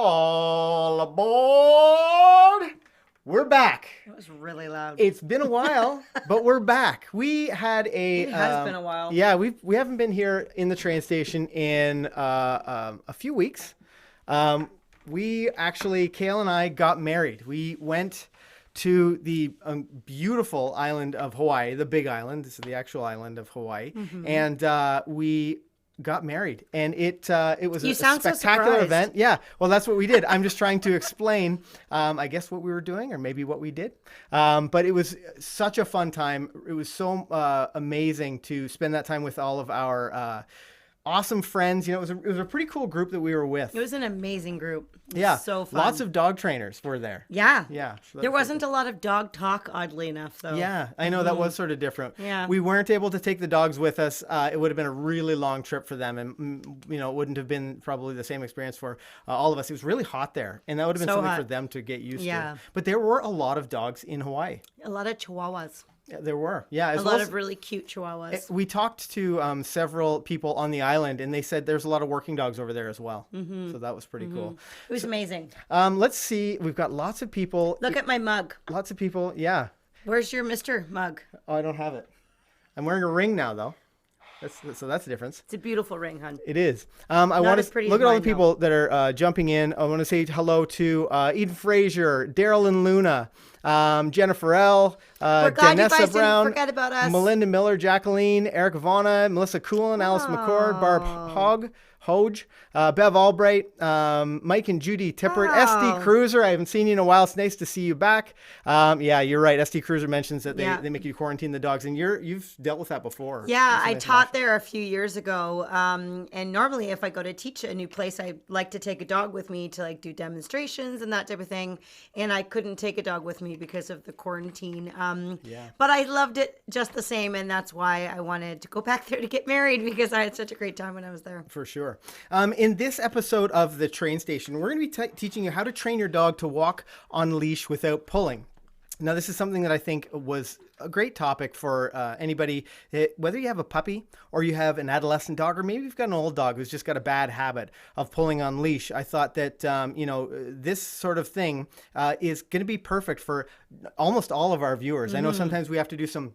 All aboard! We're back. It was really loud. It's been a while, but we're back. We had It has been a while. Yeah, we haven't been here in the train station in a few weeks. We actually, Kayl and I got married. We went to the beautiful island of Hawaii, the Big Island. This is the actual island of Hawaii, and we got married, and it was a spectacular event. Yeah, well, that's what we did. I'm just trying to explain, I guess, what we were doing, or maybe what we did. But it was such a fun time. It was so amazing to spend that time with all of our awesome friends. You know, it was a pretty cool group that we were with. It was an amazing group. Yeah, so fun. Lots of dog trainers were there. Yeah. So there wasn't a lot of dog talk, oddly enough, though. Yeah, I know that was sort of different. Yeah. We weren't able to take the dogs with us. It would have been a really long trip for them, and you know, it wouldn't have been probably the same experience for all of us. It was really hot there, and that would have been something for them to get used to. But there were a lot of dogs in Hawaii. A lot of chihuahuas. Yeah, there were. Yeah, a lot of really cute chihuahuas. We talked to several people on the island, and they said there's a lot of working dogs over there as well. So that was pretty cool. It was amazing. Let's see. We've got lots of people. Look at my mug. Lots of people. Yeah. Where's your Mr. mug? Oh, I don't have it. I'm wearing a ring now, though. So that's the difference. It's a beautiful ring, hon. It is. I want to look at all the people that are jumping in. I want to say hello to Eden Frazier, Daryl and Luna, Jennifer L, Danessa Brown, forget about us. Melinda Miller, Jacqueline, Eric Vaughna, Melissa Coolin, Alice McCord, Barb Hoge, Bev Albright, Mike and Judy Tippert, SD Cruiser. I haven't seen you in a while. It's nice to see you back. Yeah, you're right. SD Cruiser mentions that they make you quarantine the dogs, and you've dealt with that before. Yeah, I taught there a few years ago, and normally if I go to teach a new place, I like to take a dog with me to like do demonstrations and that type of thing, and I couldn't take a dog with me because of the quarantine. But I loved it just the same, and that's why I wanted to go back there to get married, because I had such a great time when I was there. For sure. In this episode of The Train Station, we're going to be teaching you how to train your dog to walk on leash without pulling. Now, this is something that I think was a great topic for anybody, whether you have a puppy or you have an adolescent dog, or maybe you've got an old dog who's just got a bad habit of pulling on leash. I thought that, this sort of thing is going to be perfect for almost all of our viewers. I know sometimes we have to do some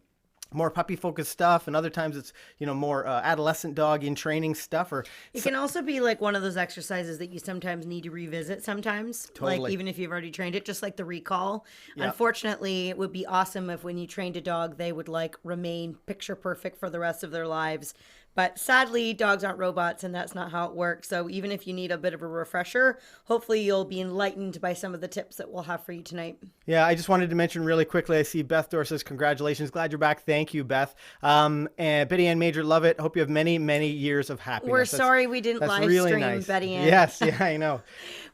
more puppy focused stuff, and other times it's more adolescent dog in training stuff. Or it can also be like one of those exercises that you sometimes need to revisit sometimes. Totally. Like even if you've already trained it, just like the recall. Yep. Unfortunately, it would be awesome if when you trained a dog they would like remain picture perfect for the rest of their lives. But sadly, dogs aren't robots, and that's not how it works. So even if you need a bit of a refresher, hopefully you'll be enlightened by some of the tips that we'll have for you tonight. Yeah, I just wanted to mention really quickly, I see Beth Dorr says, congratulations. Glad you're back. Thank you, Beth. And Betty Ann Major, love it. Hope you have many, many years of happiness. We're sorry we didn't live really stream, nice. Betty Ann. Yes, yeah, I know.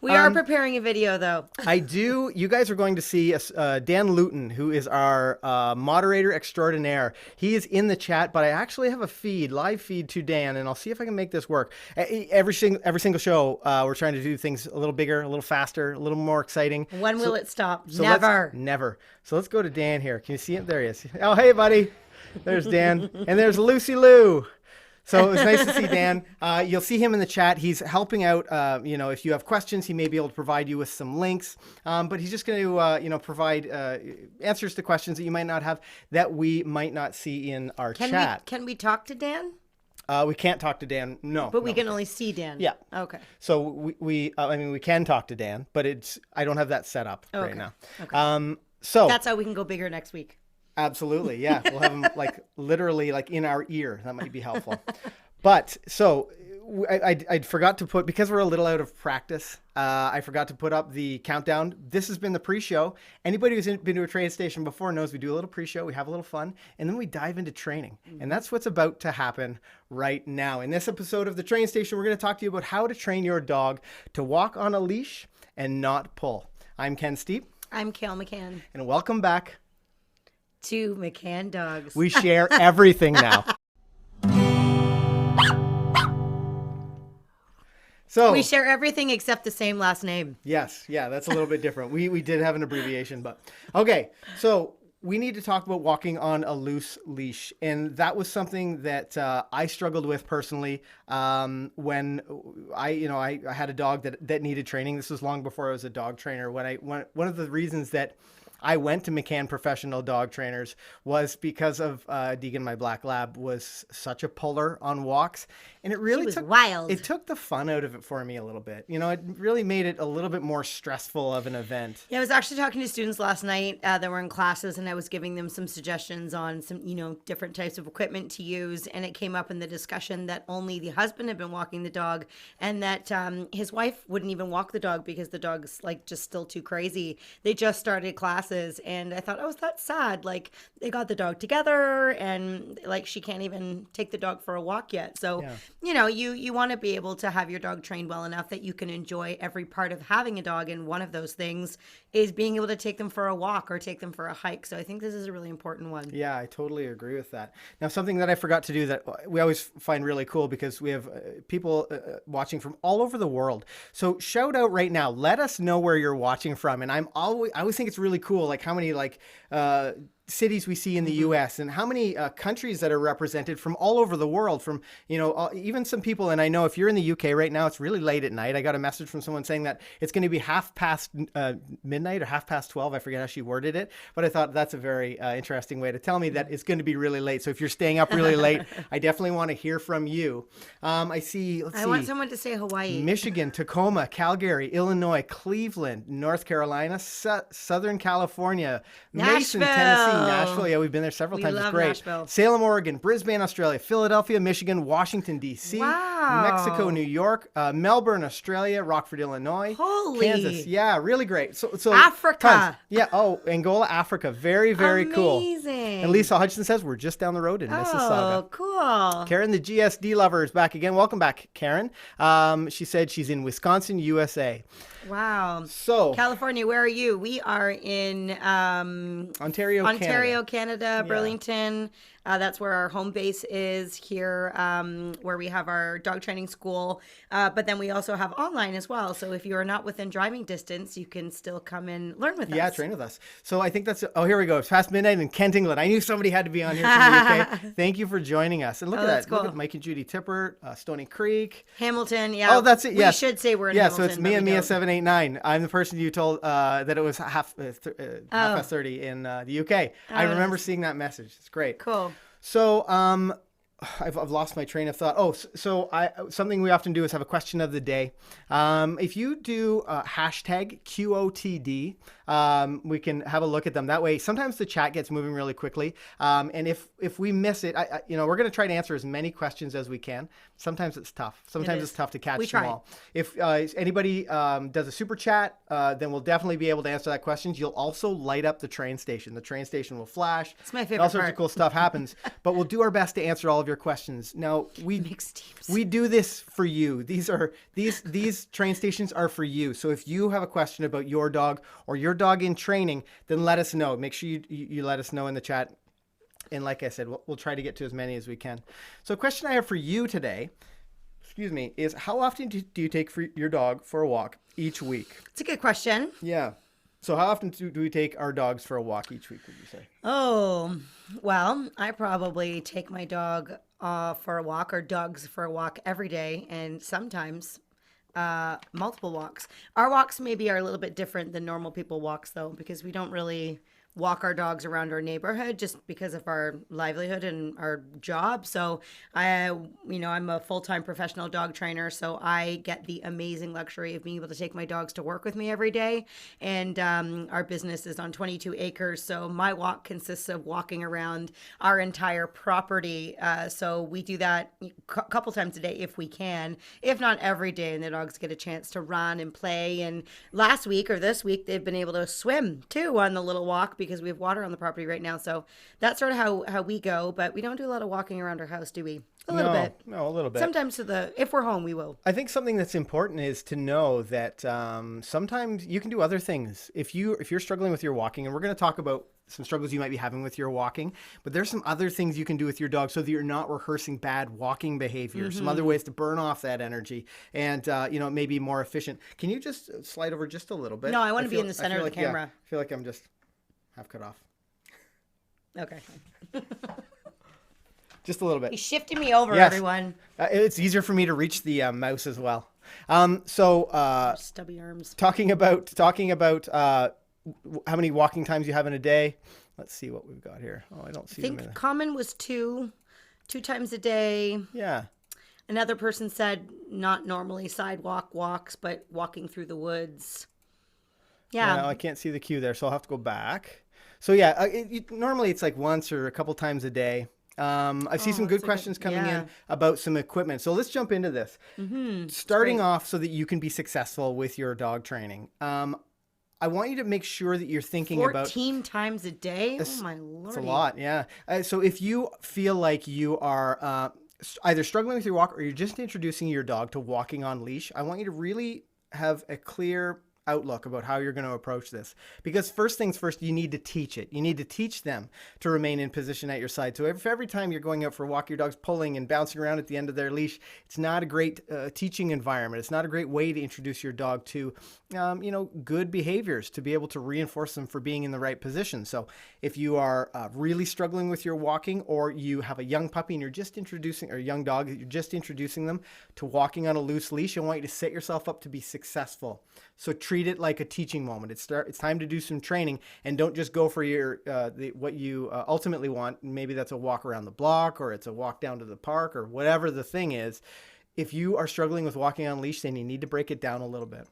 We are preparing a video, though. I do. You guys are going to see Dan Luton, who is our moderator extraordinaire. He is in the chat, but I actually have a live feed to Dan, and I'll see if I can make this work. Every single show, we're trying to do things a little bigger, a little faster, a little more exciting. When will it stop? Never. Never. So let's go to Dan here. Can you see him? There he is. Oh, hey, buddy. There's Dan. And there's Lucy Lou. So it was nice to see Dan. You'll see him in the chat. He's helping out. If you have questions, he may be able to provide you with some links. But he's just going to, provide answers to questions that you might not have, that we might not see in our chat. Can we talk to Dan? We can't talk to Dan. No. But we can only see Dan. Yeah. Okay. So we can talk to Dan, but I don't have that set up right now. Okay. So that's how we can go bigger next week. Absolutely. Yeah. We'll have him literally in our ear. That might be helpful. But so I forgot to put, because we're a little out of practice, I forgot to put up the countdown. This has been the pre-show. Anybody who's been to a train station before knows we do a little pre-show, we have a little fun, and then we dive into training. And that's what's about to happen right now. In this episode of The Train Station, we're going to talk to you about how to train your dog to walk on a leash and not pull. I'm Ken Steepe. I'm Kayl McCann. And welcome back to McCann Dogs. We share everything now. So we share everything except the same last name. Yes. Yeah, that's a little bit different. We did have an abbreviation, but okay. So we need to talk about walking on a loose leash. And that was something that I struggled with personally when I had a dog that needed training. This was long before I was a dog trainer. One of the reasons that I went to McCann Professional Dog Trainers was because of Deegan, my black lab, was such a puller on walks, and it really took wild. It took the fun out of it for me a little bit. It really made it a little bit more stressful of an event. Yeah, I was actually talking to students last night that were in classes, and I was giving them some suggestions on some, different types of equipment to use, and it came up in the discussion that only the husband had been walking the dog, and that his wife wouldn't even walk the dog because the dog's just still too crazy. They just started classes. And I thought, that's sad. They got the dog together and she can't even take the dog for a walk yet. So, you want to be able to have your dog trained well enough that you can enjoy every part of having a dog. And one of those things is being able to take them for a walk or take them for a hike. So I think this is a really important one. Yeah, I totally agree with that. Now, something that I forgot to do that we always find really cool because we have people watching from all over the world. So shout out right now. Let us know where you're watching from. And I always think it's really cool, how many cities we see in the U.S. and how many countries that are represented from all over the world, from, even some people. And I know if you're in the UK right now, it's really late at night. I got a message from someone saying that it's going to be 12:30 midnight or 12:30. I forget how she worded it, but I thought that's a very interesting way to tell me that it's going to be really late. So if you're staying up really late, I definitely want to hear from you. I want someone to say Hawaii. Michigan, Tacoma, Calgary, Illinois, Cleveland, North Carolina, Southern California, Mason, Tennessee, Nashville. Yeah, we've been there several times. It's great. Nashville. Salem, Oregon, Brisbane, Australia, Philadelphia, Michigan, Washington, D.C., Mexico, New York, Melbourne, Australia, Rockford, Illinois, Kansas. Yeah, really great. So Africa. Tons. Yeah. Oh, Angola, Africa. Very, very cool. Amazing. And Lisa Hudson says we're just down the road in Mississauga. Oh, cool. Karen, the GSD lover, is back again. Welcome back, Karen. She said she's in Wisconsin, USA. Wow. So California, where are you? We are in Ontario, Canada, Burlington. That's where our home base is here, where we have our dog training school. But then we also have online as well. So if you are not within driving distance, you can still come and learn with us. Yeah, train with us. So I think that's, here we go. It's past midnight in Kent, England. I knew somebody had to be on here from the UK. Thank you for joining us. And look at that. Cool. Look at Mike and Judy Tipper, Stony Creek. Hamilton, yeah. Oh, that's it. Yes. We should say we're in Hamilton. Yeah, so it's me and Mia 789. I'm the person you told that it was half past 30 in the UK. I remember seeing that message. It's great. Cool. So, I've lost my train of thought. Something we often do is have a question of the day. If you do hashtag QOTD, we can have a look at them. That way, sometimes the chat gets moving really quickly. And if we miss it, we're going to try to answer as many questions as we can. Sometimes it's tough. Sometimes it's tough to catch them all. If anybody does a super chat, then we'll definitely be able to answer that question. You'll also light up the train station. The train station will flash. It's my favorite all sorts part. of cool stuff happens. But we'll do our best to answer all of your questions. Now, we do this for you. These train stations are for you. So if you have a question about your dog or your dog in training, then let us know. Make sure you let us know in the chat. And like I said, we'll try to get to as many as we can. So a question I have for you today, is how often do you take your dog for a walk each week? It's a good question. Yeah. So how often do we take our dogs for a walk each week, would you say? Oh, well, I probably take my dog for a walk or dogs for a walk every day, and sometimes multiple walks. Our walks maybe are a little bit different than normal people walks, though, because we don't really walk our dogs around our neighborhood just because of our livelihood and our job. So I'm a full-time professional dog trainer, so I get the amazing luxury of being able to take my dogs to work with me every day. And our business is on 22 acres, so my walk consists of walking around our entire property. So we do that a couple times a day if we can, if not every day, and the dogs get a chance to run and play. And last week or this week, they've been able to swim too on the little walk because we have water on the property right now. So that's sort of how we go, but we don't do a lot of walking around our house, do we? A little bit. No, a little bit. Sometimes if we're home, we will. I think something that's important is to know that sometimes you can do other things. If you're struggling with your walking, and we're going to talk about some struggles you might be having with your walking, but there's some other things you can do with your dog so that you're not rehearsing bad walking behavior. Some other ways to burn off that energy and, maybe more efficient. Can you just slide over just a little bit? No, I want to be in the center of the camera. I feel like I'm just half cut off. Okay. Just a little bit. He's shifting me over, Yes. everyone. It's easier for me to reach the mouse as well. Stubby arms. Talking about how many walking times you have in a day. Let's see what we've got here. Oh, I don't see I them. think common was two times a day. Yeah. Another person said not normally sidewalk walks, but walking through the woods. Yeah. No, I can't see the cue there, so I'll have to go back. So yeah, normally it's like once or a couple times a day. I see some good questions coming in about some equipment. So let's jump into this. Starting off so that you can be successful with your dog training. I want you to make sure that you're thinking 14 about 14 times a day? Oh my lord. It's a lot, yeah. So if you feel like you are either struggling with your walk or you're just introducing your dog to walking on leash, I want you to really have a clear outlook about how you're going to approach this, because first things first, you need to teach it. You need to teach them to remain in position at your side. So if every time you're going out for a walk, your dog's pulling and bouncing around at the end of their leash, it's not a great teaching environment. It's not a great way to introduce your dog to good behaviors, to be able to reinforce them for being in the right position. So if you are really struggling with your walking, or you have a young puppy and you're just introducing, or a young dog, you're just introducing them to walking on a loose leash, I want you to set yourself up to be successful. So treat it like a teaching moment. It's time to do some training, and don't just go for your what you ultimately want. Maybe that's a walk around the block, or it's a walk down to the park, or whatever the thing is. If you are struggling with walking on leash, then you need to break it down a little bit.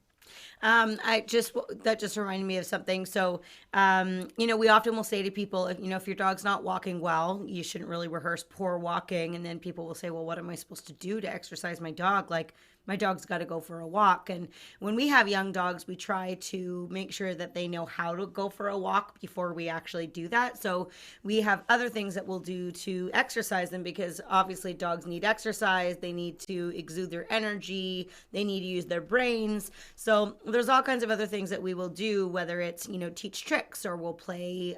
That just reminded me of something. So, we often will say to people, if your dog's not walking well, you shouldn't really rehearse poor walking. And then people will say, well, what am I supposed to do to exercise my dog? Like, my dog's got to go for a walk. And when we have young dogs, we try to make sure that they know how to go for a walk before we actually do that. So we have other things that we'll do to exercise them, because obviously dogs need exercise. They need to exude their energy. They need to use their brains. So there's all kinds of other things that we will do, whether it's, teach tricks, or we'll play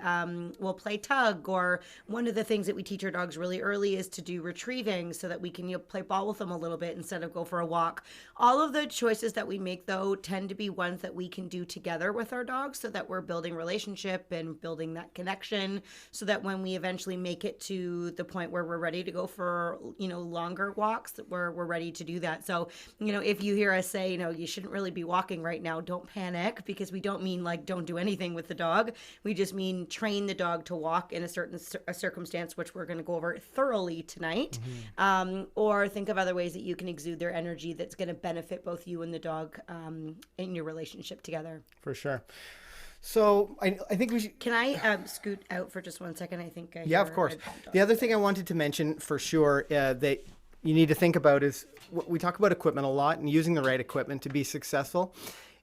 tug, or one of the things that we teach our dogs really early is to do retrieving, so that we can play ball with them a little bit instead of go for a walk. All of the choices that we make, though, tend to be ones that we can do together with our dogs, so that we're building relationship and building that connection, so that when we eventually make it to the point where we're ready to go for, longer walks, that we're ready to do that. So, if you hear us say, you shouldn't really be walking right now, don't panic, because we don't mean like don't do anything with the dog. We just mean train the dog to walk in a certain circumstance, which we're going to go over thoroughly tonight. Or think of other ways that you can exude their energy that's going to benefit both you and the dog in your relationship together. For sure. So I think we should... Can I scoot out for just 1 second? I think Yeah, of course. The other thing I wanted to mention for sure that you need to think about is, we talk about equipment a lot, and using the right equipment to be successful.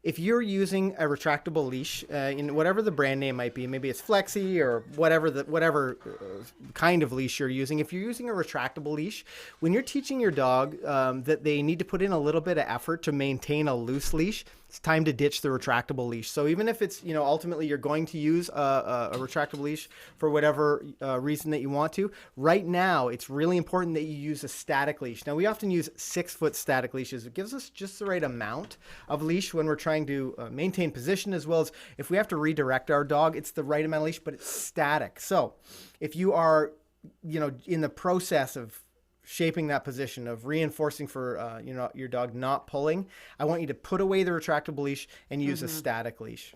If you're using a retractable leash, in whatever the brand name might be, maybe it's Flexi or whatever kind of leash you're using. If you're using a retractable leash, when you're teaching your dog that they need to put in a little bit of effort to maintain a loose leash, it's time to ditch the retractable leash. So even if it's, ultimately you're going to use a retractable leash for whatever reason that you want to, right now it's really important that you use a static leash. Now, we often use 6-foot static leashes. It gives us just the right amount of leash when we're trying to maintain position, as well as if we have to redirect our dog, it's the right amount of leash, but it's static. So if you are, in the process of shaping that position, of reinforcing for your dog not pulling, I want you to put away the retractable leash and use a static leash.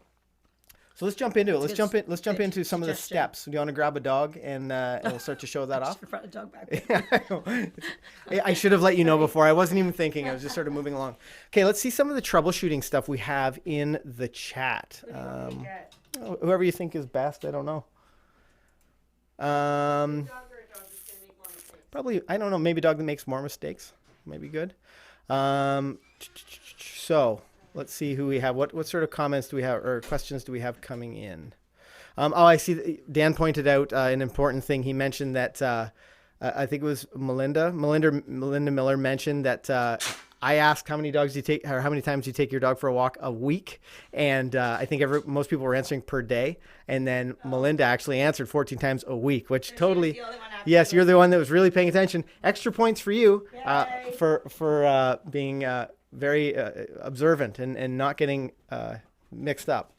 So let's jump into it. Let's jump into some of the steps. Do you want to grab a dog and we'll start to show that off? Brought a dog back. I should have let you know before. I wasn't even thinking. I was just sort of moving along. Okay, let's see some of the troubleshooting stuff we have in the chat. Whoever you think is best, I don't know. Probably, I don't know, maybe a dog that makes more mistakes. Maybe good. So let's see who we have. What sort of comments do we have, or questions do we have coming in? I see Dan pointed out an important thing. He mentioned that I think it was Melinda Miller mentioned that I asked how many dogs you take, or how many times you take your dog for a walk a week, and I think most people were answering per day, and then Melinda actually answered 14 times a week, which totally. Yes, you're the one that was really paying attention. Extra points for you for being very observant and not getting mixed up.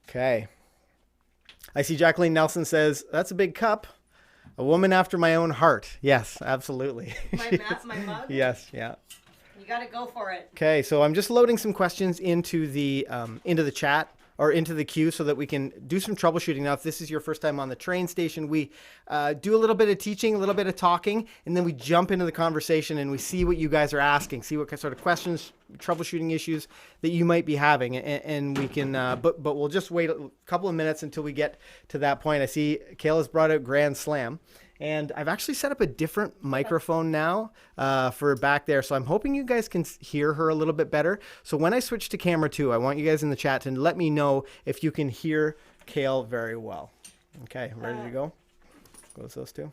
Okay. I see Jacqueline Nelson says, that's a big cup. A woman after my own heart. Yes, absolutely. My mug? Yes, yeah. You got to go for it. Okay, so I'm just loading some questions into the chat or into the queue so that we can do some troubleshooting. Now, if this is your first time on the train station, we do a little bit of teaching, a little bit of talking, and then we jump into the conversation and we see what you guys are asking, see what sort of questions, troubleshooting issues that you might be having, and we can. But we'll just wait a couple of minutes until we get to that point. I see Kayl has brought out Grand Slam. And I've actually set up a different microphone now for back there. So I'm hoping you guys can hear her a little bit better. So when I switch to camera 2, I want you guys in the chat to let me know if you can hear Kayl very well. Okay, ready to go? Goes those two.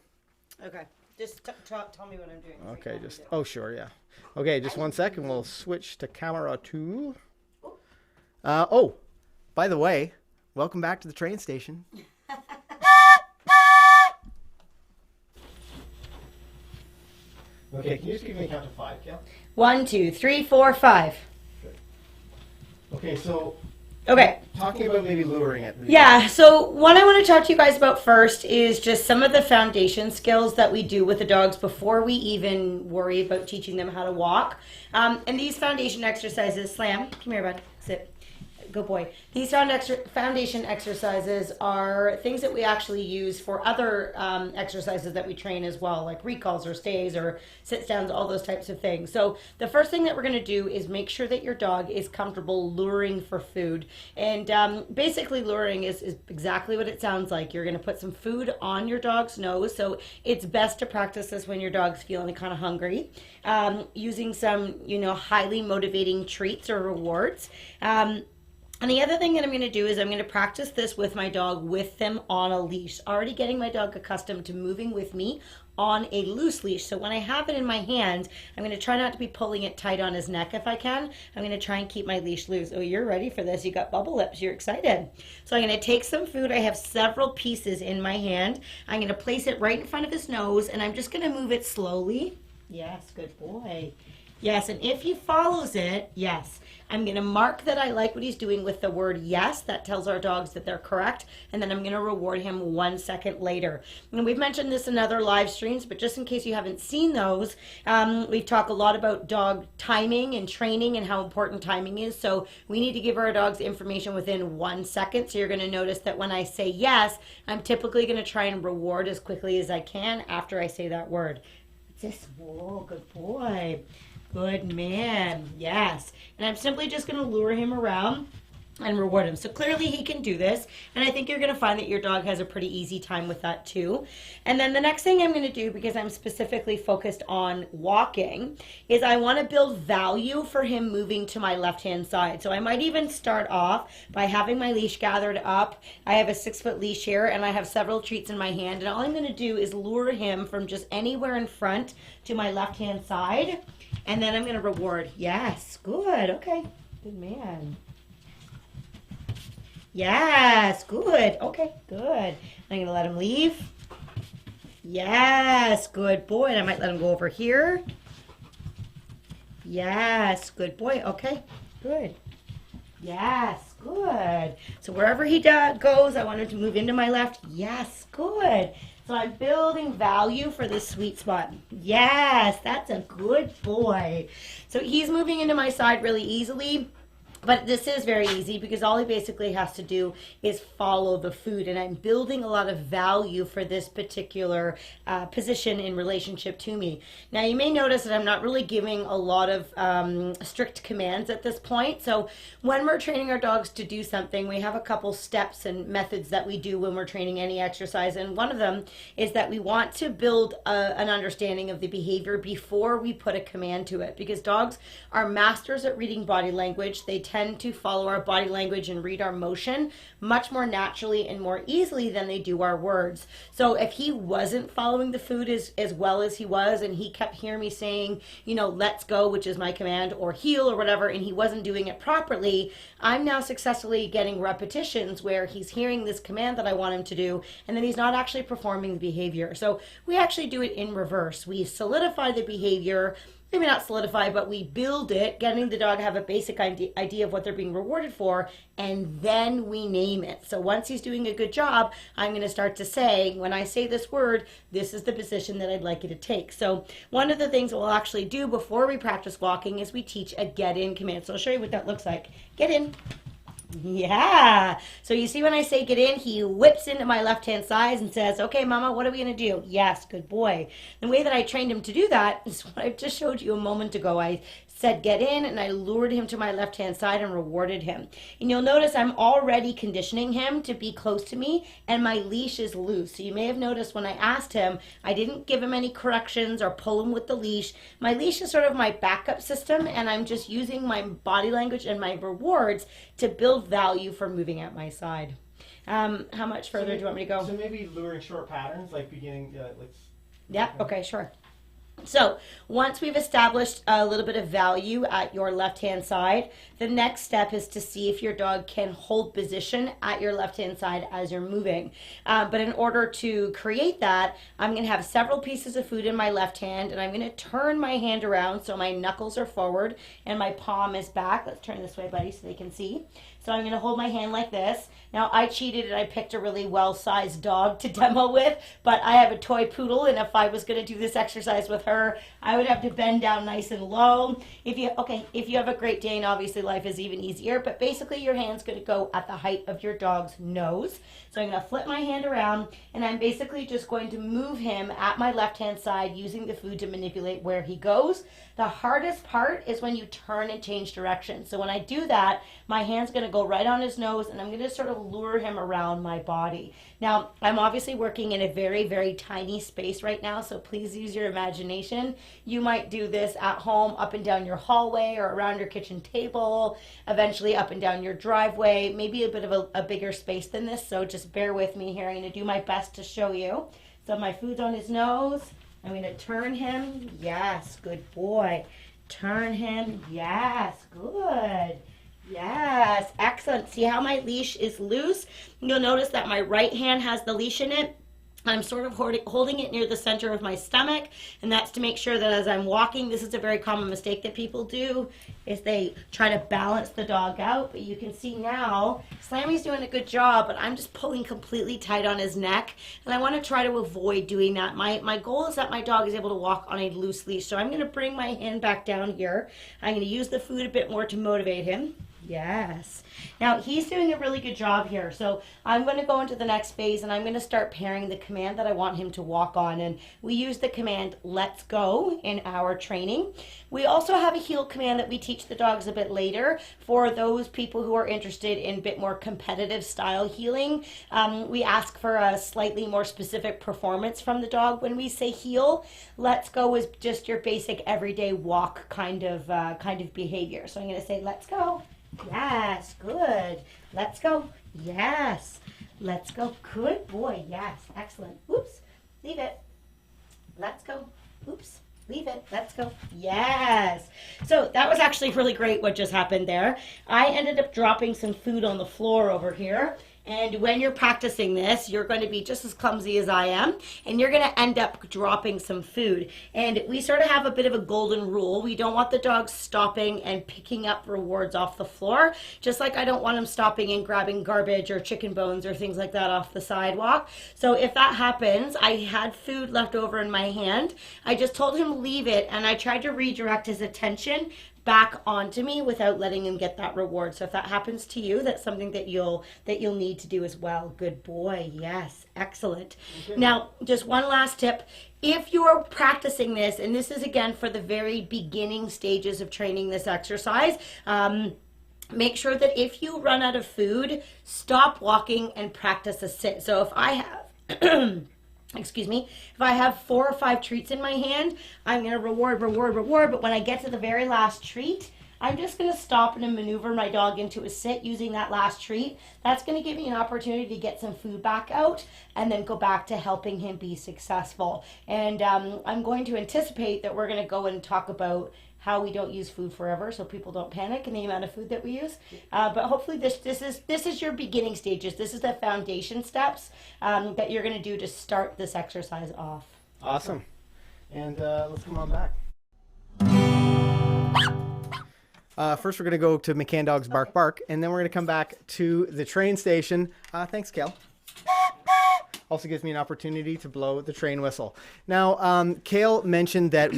Okay. Just tell me what I'm doing. Okay, oh, sure, yeah. Okay, just 1 second. We'll switch to camera 2. Oh, by the way, welcome back to the train station. Okay, can you just give me a count to 5, Kayl? 1, 2, 3, 4, 5. Okay, so Okay. talking about maybe luring it. Yeah, so what I want to talk to you guys about first is just some of the foundation skills that we do with the dogs before we even worry about teaching them how to walk. And these foundation exercises, Slam, come here, bud, sit. Good boy. These foundation exercises are things that we actually use for other exercises that we train as well, like recalls or stays or sits downs, all those types of things. So the first thing that we're going to do is make sure that your dog is comfortable luring for food. And basically luring is exactly what it sounds like. You're going to put some food on your dog's nose. So it's best to practice this when your dog's feeling kind of hungry, using some, highly motivating treats or rewards. And the other thing that I'm going to do is I'm going to practice this with my dog with them on a leash, already getting my dog accustomed to moving with me on a loose leash. So when I have it in my hand, I'm going to try not to be pulling it tight on his neck if I can. I'm going to try and keep my leash loose. Oh, you're ready for this. You got bubble lips. You're excited. So I'm going to take some food. I have several pieces in my hand. I'm going to place it right in front of his nose, and I'm just going to move it slowly. Yes, good boy. Yes, and if he follows it, yes. I'm going to mark that I like what he's doing with the word yes. That tells our dogs that they're correct. And then I'm going to reward him 1 second later. And we've mentioned this in other live streams, but just in case you haven't seen those, we've talked a lot about dog timing and training and how important timing is. So we need to give our dogs information within 1 second. So you're going to notice that when I say yes, I'm typically going to try and reward as quickly as I can after I say that word. What's this? Whoa, good boy. Good man. Yes. And I'm simply just going to lure him around and reward him. So clearly he can do this. And I think you're going to find that your dog has a pretty easy time with that too. And then the next thing I'm going to do, because I'm specifically focused on walking, is I want to build value for him moving to my left-hand side. So I might even start off by having my leash gathered up. I have a 6-foot leash here and I have several treats in my hand. And all I'm going to do is lure him from just anywhere in front to my left-hand side. And then I'm going to reward. Yes, good. Okay, good man. Yes, good. Okay, good. I'm going to let him leave. Yes, good boy. And I might let him go over here. Yes, good boy. Okay, good. Yes, good. So wherever he goes, I want him to move into my left. Yes, good. So I'm building value for this sweet spot. Yes, that's a good boy. So he's moving into my side really easily. But this is very easy because all he basically has to do is follow the food. And I'm building a lot of value for this particular position in relationship to me. Now, you may notice that I'm not really giving a lot of strict commands at this point. So when we're training our dogs to do something, we have a couple steps and methods that we do when we're training any exercise. And one of them is that we want to build an understanding of the behavior before we put a command to it. Because dogs are masters at reading body language. They tend to follow our body language and read our motion much more naturally and more easily than they do our words. So if he wasn't following the food as well as he was, and he kept hearing me saying, let's go, which is my command, or heel or whatever, and he wasn't doing it properly, I'm now successfully getting repetitions where he's hearing this command that I want him to do, and then he's not actually performing the behavior. So we actually do it in reverse. We solidify the behavior, maybe not solidify, but we build it, getting the dog have a basic idea of what they're being rewarded for, and then we name it. So once he's doing a good job, I'm going to start to say, when I say this word, this is the position that I'd like you to take. So one of the things we'll actually do before we practice walking is we teach a get in command. So I'll show you what that looks like. Get in. Yeah. So you see when I say get in, he whips into my left-hand side and says, okay, mama, what are we going to do? Yes, good boy. The way that I trained him to do that is what I just showed you a moment ago. I said get in, and I lured him to my left-hand side and rewarded him. And you'll notice I'm already conditioning him to be close to me, and my leash is loose. So you may have noticed when I asked him, I didn't give him any corrections or pull him with the leash. My leash is sort of my backup system, and I'm just using my body language and my rewards to build value for moving at my side. How much further do you want me to go? So maybe luring short patterns, like beginning, Yeah, okay, sure. So once we've established a little bit of value at your left-hand side, the next step is to see if your dog can hold position at your left-hand side as you're moving. But in order to create that, I'm going to have several pieces of food in my left hand, and I'm going to turn my hand around so my knuckles are forward and my palm is back. Let's turn this way, buddy, so they can see. So I'm going to hold my hand like this. Now, I cheated and I picked a really well-sized dog to demo with, but I have a toy poodle, and if I was going to do this exercise with her, I would have to bend down nice and low. If you have a Great Dane, obviously life is even easier, but basically your hand's going to go at the height of your dog's nose. So I'm going to flip my hand around, and I'm basically just going to move him at my left-hand side using the food to manipulate where he goes. The hardest part is when you turn and change direction. So when I do that, my hand's going to go right on his nose, and I'm going to sort of lure him around my body. Now, I'm obviously working in a very, very tiny space right now, so please use your imagination. You might do this at home, up and down your hallway or around your kitchen table, eventually up and down your driveway, maybe a bit of a bigger space than this, so just bear with me here. I'm going to do my best to show you. So my food's on his nose. I'm going to turn him. Yes, good boy. Turn him. Yes, good. Yes, excellent. See how my leash is loose? You'll notice that my right hand has the leash in it. I'm sort of holding it near the center of my stomach, and that's to make sure that as I'm walking, this is a very common mistake that people do, is they try to balance the dog out. But you can see now, Slammy's doing a good job, but I'm just pulling completely tight on his neck, and I want to try to avoid doing that. My goal is that my dog is able to walk on a loose leash, so I'm going to bring my hand back down here. I'm going to use the food a bit more to motivate him. Yes. Now, he's doing a really good job here. So I'm going to go into the next phase, and I'm going to start pairing the command that I want him to walk on. And we use the command, let's go, in our training. We also have a heel command that we teach the dogs a bit later for those people who are interested in a bit more competitive style heeling. We ask for a slightly more specific performance from the dog when we say heel. Let's go is just your basic everyday walk kind of behavior. So I'm going to say, let's go. Yes, good. Let's go. Yes. Let's go. Good boy. Yes. Excellent. Oops. Leave it. Let's go. Oops. Leave it. Let's go. Yes. So that was actually really great what just happened there. I ended up dropping some food on the floor over here. And when you're practicing this, you're going to be just as clumsy as I am, and you're going to end up dropping some food. And we sort of have a bit of a golden rule. We don't want the dogs stopping and picking up rewards off the floor, just like I don't want them stopping and grabbing garbage or chicken bones or things like that off the sidewalk. So if that happens, I had food left over in my hand. I just told him leave it, and I tried to redirect his attention back onto me without letting him get that reward. So if that happens to you, that's something that you'll need to do as well. Good boy. Yes. Excellent. Okay. Now, just one last tip. If you are practicing this, and this is again for the very beginning stages of training this exercise, make sure that if you run out of food, stop walking and practice a sit. So if I have excuse me, if I have 4 or 5 treats in my hand, I'm going to reward, but when I get to the very last treat, I'm just going to stop and maneuver my dog into a sit using that last treat. That's going to give me an opportunity to get some food back out and then go back to helping him be successful. And I'm going to anticipate that we're going to go and talk about how we don't use food forever, so people don't panic in the amount of food that we use. But hopefully this is your beginning stages. This is the foundation steps that you're going to do to start this exercise off. Awesome. And let's come on back. First, we're going to go to McCann Dogs Bark Bark, and then we're going to come back to the train station. Thanks, Kayl. Also gives me an opportunity to blow the train whistle. Now, Kayl mentioned that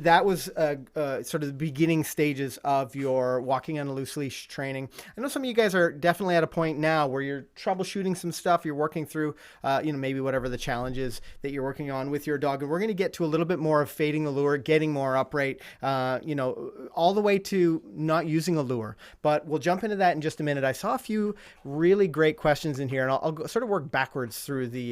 that was sort of the beginning stages of your walking on a loose leash training. I know some of you guys are definitely at a point now where you're troubleshooting some stuff. You're working through, maybe whatever the challenge is that you're working on with your dog. And we're going to get to a little bit more of fading the lure, getting more upright, all the way to not using a lure. But we'll jump into that in just a minute. I saw a few really great questions in here, and I'll sort of work backwards through the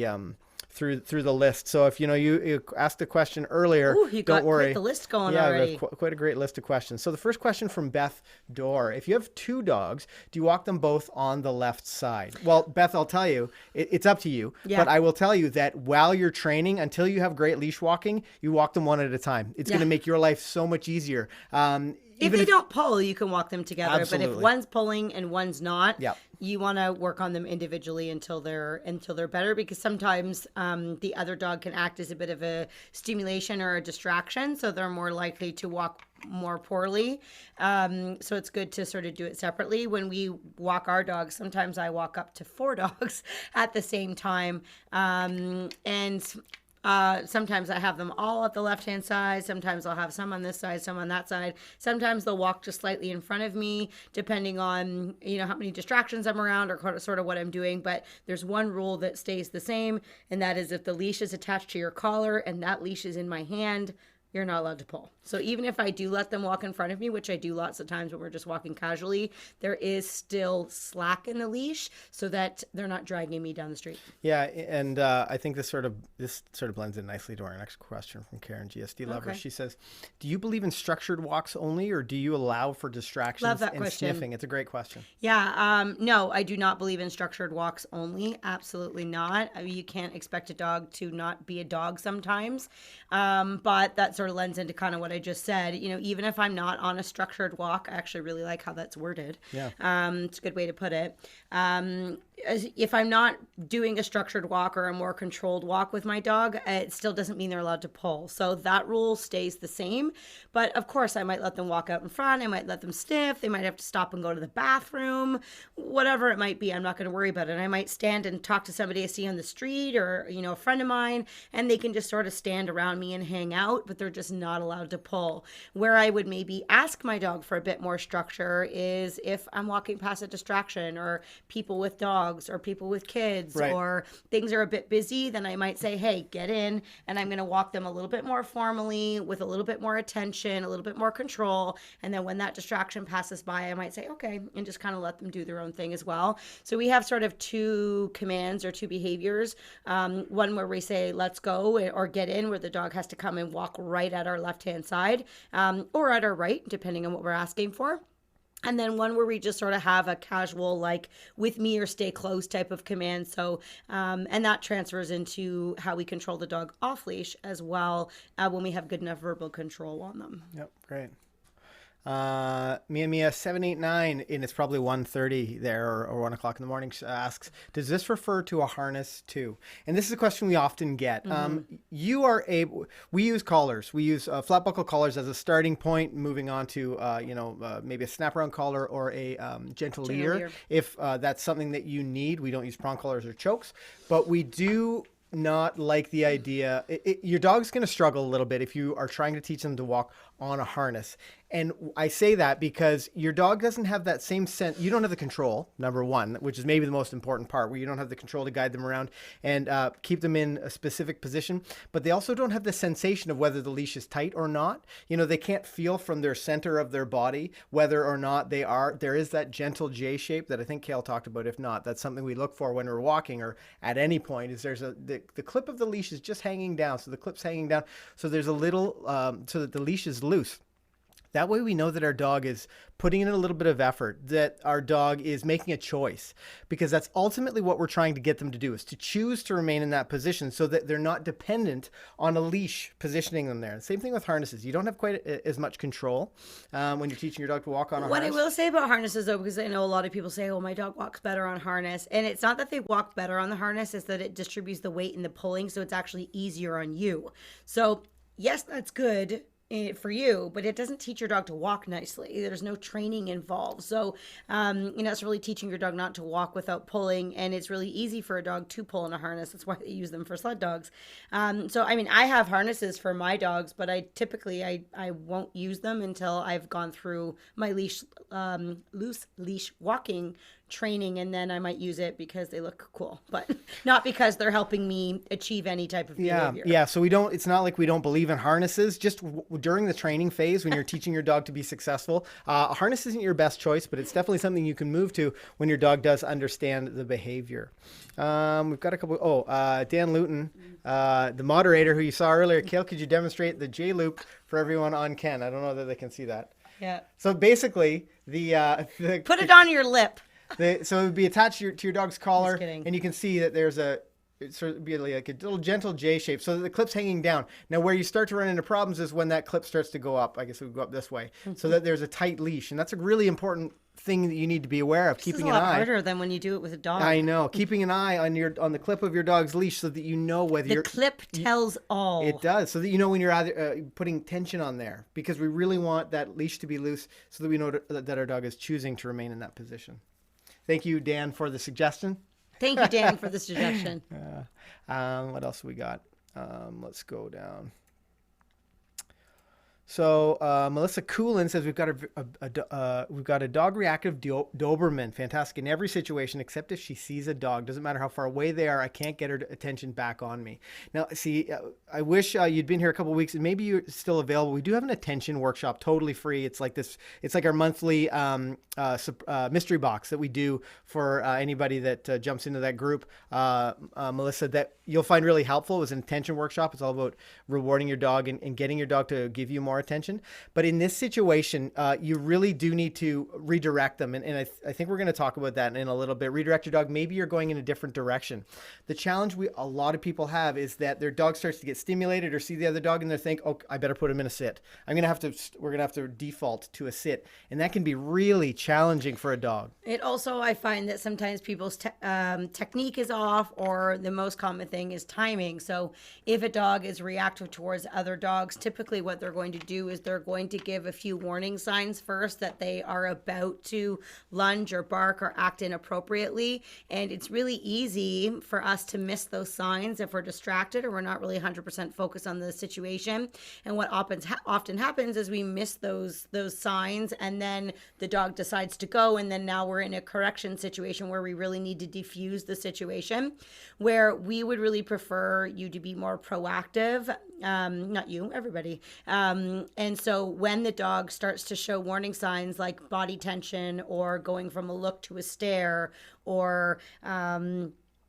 through the list. So if you asked a question earlier, don't worry. Quite the list going already. Yeah, quite a great list of questions. So the first question from Beth Dorr: if you have two dogs, do you walk them both on the left side? Well, Beth, I'll tell you, it's up to you. Yeah. But I will tell you that while you're training, until you have great leash walking, you walk them one at a time. It's going to make your life so much easier. If they don't pull, you can walk them together. Absolutely. But if one's pulling and one's not, you want to work on them individually until they're better, because sometimes the other dog can act as a bit of a stimulation or a distraction, so they're more likely to walk more poorly. So it's good to sort of do it separately. When we walk our dogs, sometimes I walk up to 4 dogs at the same time, sometimes I have them all at the left-hand side. Sometimes I'll have some on this side, some on that side. Sometimes they'll walk just slightly in front of me, depending on, how many distractions I'm around or sort of what I'm doing. But there's one rule that stays the same, and that is if the leash is attached to your collar and that leash is in my hand, you're not allowed to pull. So even if I do let them walk in front of me, which I do lots of times when we're just walking casually, there is still slack in the leash so that they're not dragging me down the street. Yeah, and I think this sort of blends in nicely to our next question from Karen, GSD Lover. Okay. She says, do you believe in structured walks only, or do you allow for distractions and sniffing? It's a great question. Yeah, no, I do not believe in structured walks only. Absolutely not. I mean, you can't expect a dog to not be a dog sometimes, but that's sort of lends into kind of what I just said. Even if I'm not on a structured walk, I actually really like how that's worded. Yeah. It's a good way to put it. If I'm not doing a structured walk or a more controlled walk with my dog, it still doesn't mean they're allowed to pull. So that rule stays the same. But of course, I might let them walk out in front. I might let them sniff. They might have to stop and go to the bathroom, whatever it might be. I'm not going to worry about it. I might stand and talk to somebody I see on the street, or, a friend of mine, and they can just sort of stand around me and hang out, but they're just not allowed to pull. Where I would maybe ask my dog for a bit more structure is if I'm walking past a distraction, or people with dogs, or people with kids, right, or things are a bit busy, then I might say, hey, get in, and I'm going to walk them a little bit more formally with a little bit more attention, a little bit more control. And then when that distraction passes by, I might say, okay, and just kind of let them do their own thing as well. So we have sort of 2 commands or 2 behaviors. One where we say, let's go, or get in, where the dog has to come and walk right at our left-hand side, or at our right, depending on what we're asking for. And then one where we just sort of have a casual, like, with me or stay close type of command. So, and that transfers into how we control the dog off leash as well, when we have good enough verbal control on them. Yep, great. Mia 789, and it's probably 1:30 there, or 1 o'clock in the morning, asks, does this refer to a harness too? And this is a question we often get. We use collars. We use flat buckle collars as a starting point, moving on to maybe a snap around collar or a gentle leader. If that's something that you need. We don't use prong collars or chokes, but we do not like the idea. Your dog's going to struggle a little bit if you are trying to teach them to walk on a harness. And I say that because your dog doesn't have that same sense. You don't have the control, number one, which is maybe the most important part, where you don't have the control to guide them around and keep them in a specific position. But they also don't have the sensation of whether the leash is tight or not. They can't feel from their center of their body whether or not there is that gentle J shape that I think Kayl talked about. If not, that's something we look for when we're walking, or at any point, is there's the clip of the leash is just hanging down. So the clip's hanging down. So there's a little, so that the leash is loose. That way we know that our dog is putting in a little bit of effort, that our dog is making a choice, because that's ultimately what we're trying to get them to do, is to choose to remain in that position so that they're not dependent on a leash positioning them there. Same thing with harnesses. You don't have quite as much control when you're teaching your dog to walk on a harness. What I will say about harnesses, though, because I know a lot of people say, oh, my dog walks better on harness. And it's not that they walk better on the harness, it's that it distributes the weight and the pulling, so it's actually easier on you. So yes, that's good. for you, but it doesn't teach your dog to walk nicely. There's no training involved. So, it's really teaching your dog not to walk without pulling. And it's really easy for a dog to pull in a harness. That's why they use them for sled dogs. I have harnesses for my dogs, but I typically, I won't use them until I've gone through my loose leash walking training, and then I might use it because they look cool, but not because they're helping me achieve any type of behavior. Yeah. So it's not like we don't believe in harnesses. Just during the training phase, when you're teaching your dog to be successful, a harness isn't your best choice, but it's definitely something you can move to when your dog does understand the behavior. We've got a couple. Dan Luton, the moderator who you saw earlier. Kayl, could you demonstrate the J loop for everyone on Ken? I don't know that they can see that. Yeah. So basically, put it on your lip. So it would be attached to your dog's collar, Just kidding. and you can see that there's it sort of be like a little gentle J shape, so that the clip's hanging down. Now, where you start to run into problems is when that clip starts to go up. I guess it would go up this way, so that there's a tight leash, and that's a really important thing that you need to be aware of. Keeping an eye. This is a lot harder than when you do it with a dog. I know. Keeping an eye on the clip of your dog's leash, so that you know whether the clip tells all. It does, so that you know when you're either putting tension on there, because we really want that leash to be loose, so that we know that our dog is choosing to remain in that position. Thank you, Dan, for the suggestion. Thank you, Dan, for the suggestion. What else we got? Let's go down. So Melissa Coolin says we've got a dog reactive Doberman, fantastic in every situation except if she sees a dog. Doesn't matter how far away they are. I can't get her attention back on me. Now, see, I wish you'd been here a couple of weeks, and maybe you're still available. We do have an attention workshop, totally free. It's like this. It's like our monthly mystery box that we do for anybody that jumps into that group. Melissa, that you'll find really helpful. It was an attention workshop. It's all about rewarding your dog and getting your dog to give you more attention. But in this situation, you really do need to redirect them. And I think we're going to talk about that in a little bit. Redirect your dog. Maybe you're going in a different direction. The challenge a lot of people have is that their dog starts to get stimulated or see the other dog and they think, oh, I better put him in a sit. We're going to have to default to a sit. And that can be really challenging for a dog. It also, I find that sometimes people's technique is off, or the most common thing is timing. So if a dog is reactive towards other dogs, typically what they're going to do is they're going to give a few warning signs first that they are about to lunge or bark or act inappropriately. And it's really easy for us to miss those signs if we're distracted or we're not really 100% focused on the situation. And what often happens is we miss those signs, and then the dog decides to go, and then now we're in a correction situation where we really need to defuse the situation, where we would really prefer you to be more proactive. Not you, everybody. And so when the dog starts to show warning signs like body tension or going from a look to a stare, or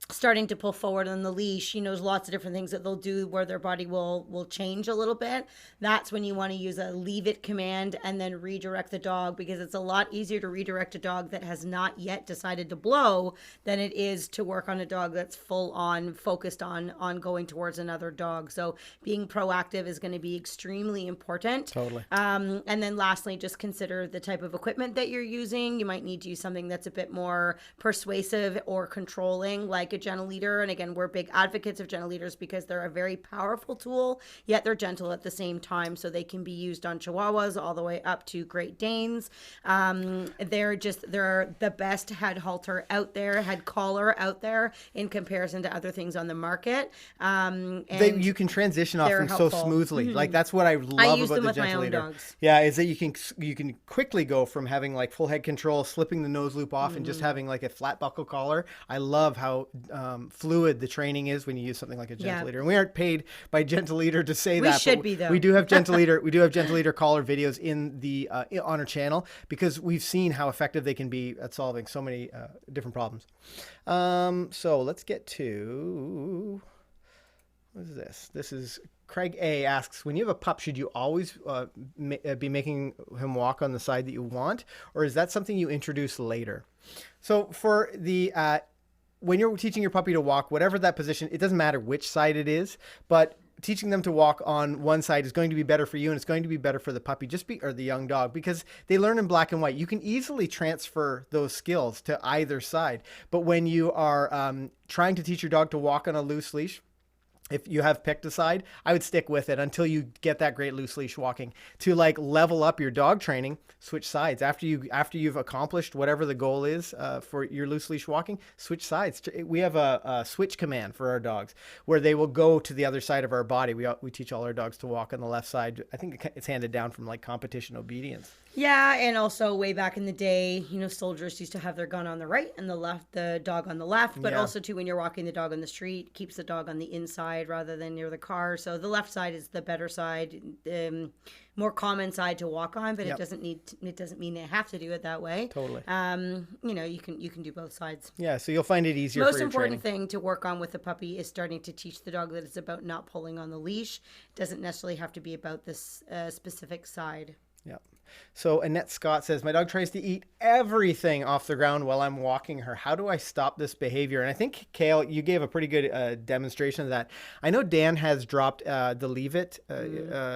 starting to pull forward on the leash, there's lots of different things that they'll do where their body will change a little bit. That's when you want to use a leave it command and then redirect the dog, because it's a lot easier to redirect a dog that has not yet decided to blow than it is to work on a dog that's full on focused on going towards another dog. So being proactive is going to be extremely important. Totally. And then lastly, just consider the type of equipment that you're using. You might need to use something that's a bit more persuasive or controlling, like a gentle leader. And again, we're big advocates of gentle leaders because they're a very powerful tool, yet they're gentle at the same time. So they can be used on Chihuahuas all the way up to Great Danes. They're the best head collar out there in comparison to other things on the market. And you can transition off them so smoothly. Mm-hmm. Like that's what I love about the gentle leader. Dogs. Yeah, is that you can quickly go from having like full head control, slipping the nose loop off, and just having like a flat buckle collar. I love how fluid the training is when you use something like a gentle leader. And we aren't paid by gentle leader to say that. We should be though. We do have gentle leader. We do have gentle leader collar videos in the on our channel, because we've seen how effective they can be at solving so many different problems. So let's get to, what is this? This is Craig A asks, when you have a pup, should you always be making him walk on the side that you want, or is that something you introduce later? So for the when you're teaching your puppy to walk, whatever that position, it doesn't matter which side it is, but teaching them to walk on one side is going to be better for you, and it's going to be better for the puppy, or the young dog, because they learn in black and white. You can easily transfer those skills to either side. But when you are trying to teach your dog to walk on a loose leash, if you have picked a side, I would stick with it until you get that great loose leash walking. To like level up your dog training, switch sides. After you've accomplished whatever the goal is for your loose leash walking, switch sides. We have a switch command for our dogs where they will go to the other side of our body. We teach all our dogs to walk on the left side. I think it's handed down from like competition obedience. Yeah, and also way back in the day, soldiers used to have their gun on the right and the dog on the left. But also too, when you're walking the dog on the street, keeps the dog on the inside rather than near the car. So the left side is the better side, more common side to walk on. But it doesn't mean they have to do it that way. Totally. You can do both sides. Yeah, so you'll find it easier. Most for your important training. thing to work on with the puppy is starting to teach the dog that it's about not pulling on the leash. It doesn't necessarily have to be about this specific side. Yeah. So Annette Scott says, my dog tries to eat everything off the ground while I'm walking her. How do I stop this behavior? And I think, Kayl, you gave a pretty good demonstration of that. I know Dan has dropped the leave it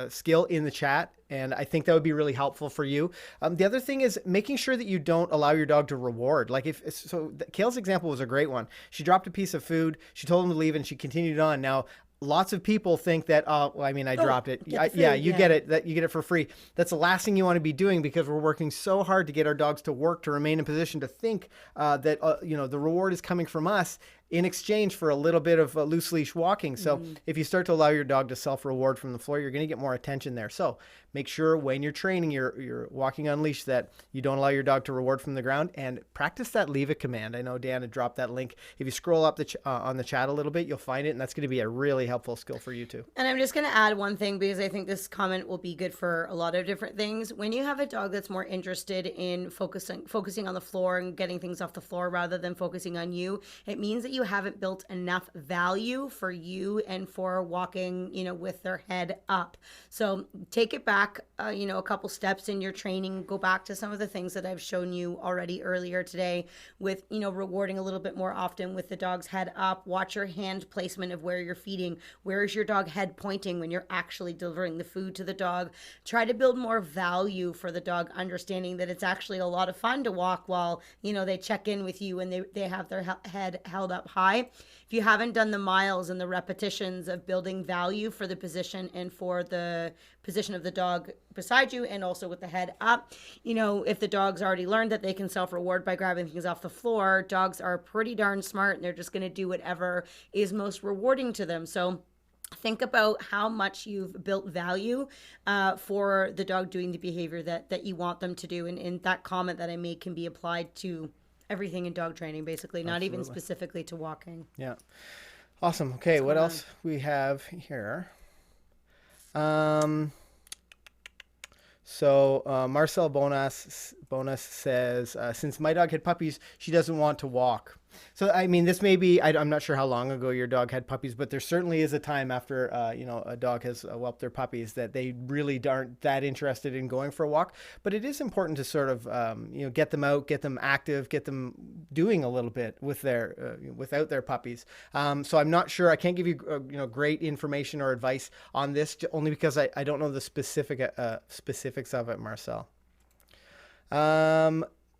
skill in the chat, and I think that would be really helpful for you. The other thing is making sure that you don't allow your dog to reward. Like Kayl's example was a great one. She dropped a piece of food, she told him to leave, and she continued on. Now, lots of people think that, I dropped it. You get it, that you get it for free. That's the last thing you want to be doing, because we're working so hard to get our dogs to work, to remain in position, to think that, the reward is coming from us in exchange for a little bit of loose leash walking. So if you start to allow your dog to self-reward from the floor, you're going to get more attention there. So make sure when you're training, you're walking on leash, that you don't allow your dog to reward from the ground, and practice that leave it command. I know Dan had dropped that link. If you scroll up on the chat a little bit, you'll find it, and that's going to be a really helpful skill for you too. And I'm just going to add one thing, because I think this comment will be good for a lot of different things. When you have a dog that's more interested in focusing on the floor and getting things off the floor rather than focusing on you, it means that you haven't built enough value for you and for walking, with their head up. So take it back, a couple steps in your training. Go back to some of the things that I've shown you already earlier today with, rewarding a little bit more often with the dog's head up. Watch your hand placement of where you're feeding. Where is your dog head pointing when you're actually delivering the food to the dog? Try to build more value for the dog, understanding that it's actually a lot of fun to walk while, they check in with you and they have their head held up high. If you haven't done the miles and the repetitions of building value for the position and for the position of the dog beside you, and also with the head up, if the dog's already learned that they can self-reward by grabbing things off the floor, dogs are pretty darn smart, and they're just going to do whatever is most rewarding to them. So think about how much you've built value for the dog doing the behavior that you want them to do. And that comment that I made can be applied to everything in dog training, basically, not even specifically to walking. Yeah. Awesome. Okay. What else we have here? So Marcel Bonas says, since my dog had puppies, she doesn't want to walk. So, this may be, I'm not sure how long ago your dog had puppies, but there certainly is a time after, a dog has whelped their puppies that they really aren't that interested in going for a walk. But it is important to sort of, get them out, get them active, get them doing a little bit with without their puppies. So I'm not sure, I can't give you, great information or advice on this, only because I don't know the specifics of it, Marcel.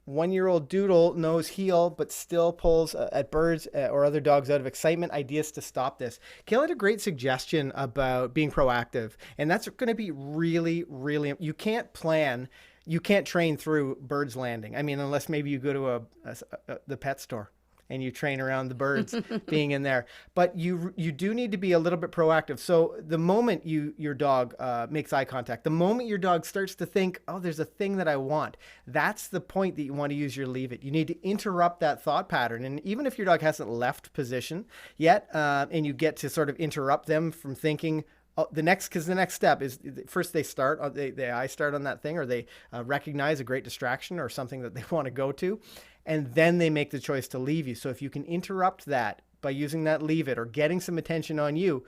1-year-old Doodle knows heel, but still pulls at birds or other dogs out of excitement. Ideas to stop this. Kayl had a great suggestion about being proactive, and that's going to be really, really. You can't train through birds landing. Unless maybe you go to the pet store and you train around the birds being in there. But you do need to be a little bit proactive. So the moment your dog makes eye contact, the moment your dog starts to think, oh, there's a thing that I want, that's the point that you want to use your leave it. You need to interrupt that thought pattern. And even if your dog hasn't left position yet, and you get to sort of interrupt them from thinking, the next step is first they start on they eye start on that thing, or they recognize a great distraction or something that they want to go to, and then they make the choice to leave you. So if you can interrupt that by using that leave it or getting some attention on you,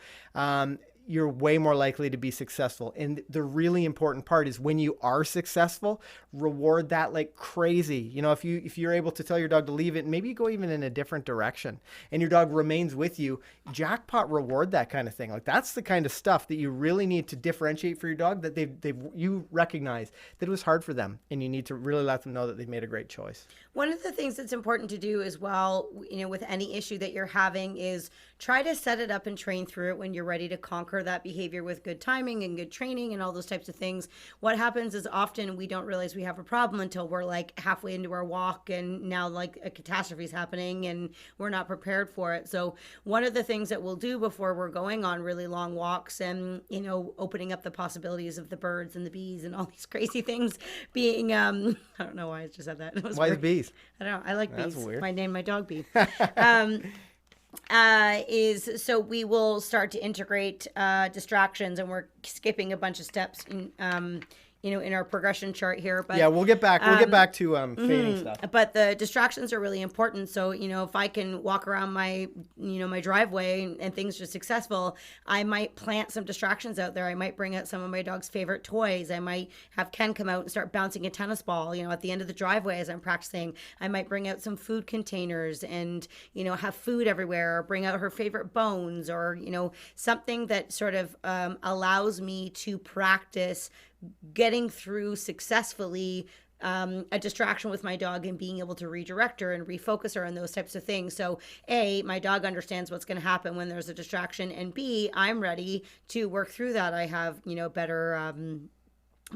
you're way more likely to be successful. And the really important part is when you are successful, reward that like crazy. You know, if you're able to tell your dog to leave it, maybe you go even in a different direction and your dog remains with you, jackpot, reward that kind of thing. Like that's the kind of stuff that you really need to differentiate for your dog, that you recognize that it was hard for them, and you need to really let them know that they've made a great choice. One of the things that's important to do as well, with any issue that you're having, is try to set it up and train through it when you're ready to conquer that behavior with good timing and good training and all those types of things. What happens is often we don't realize we have a problem until we're like halfway into our walk and now like a catastrophe is happening and we're not prepared for it. So one of the things that we'll do before we're going on really long walks and, opening up the possibilities of the birds and the bees and all these crazy things being, I don't know why I just said that. It was Why weird. the bees? I don't know. I like That's bees. weird. I named my dog Bee. Is so we will start to integrate distractions, and we're skipping a bunch of steps in our progression chart here. But yeah, we'll get back to feeding stuff. But the distractions are really important. So, if I can walk around my driveway and things are successful, I might plant some distractions out there. I might bring out some of my dog's favorite toys. I might have Ken come out and start bouncing a tennis ball, at the end of the driveway as I'm practicing. I might bring out some food containers and, have food everywhere, or bring out her favorite bones, or, something that sort of allows me to practice getting through successfully a distraction with my dog and being able to redirect her and refocus her and those types of things. So A, my dog understands what's going to happen when there's a distraction, and B, I'm ready to work through that. I have,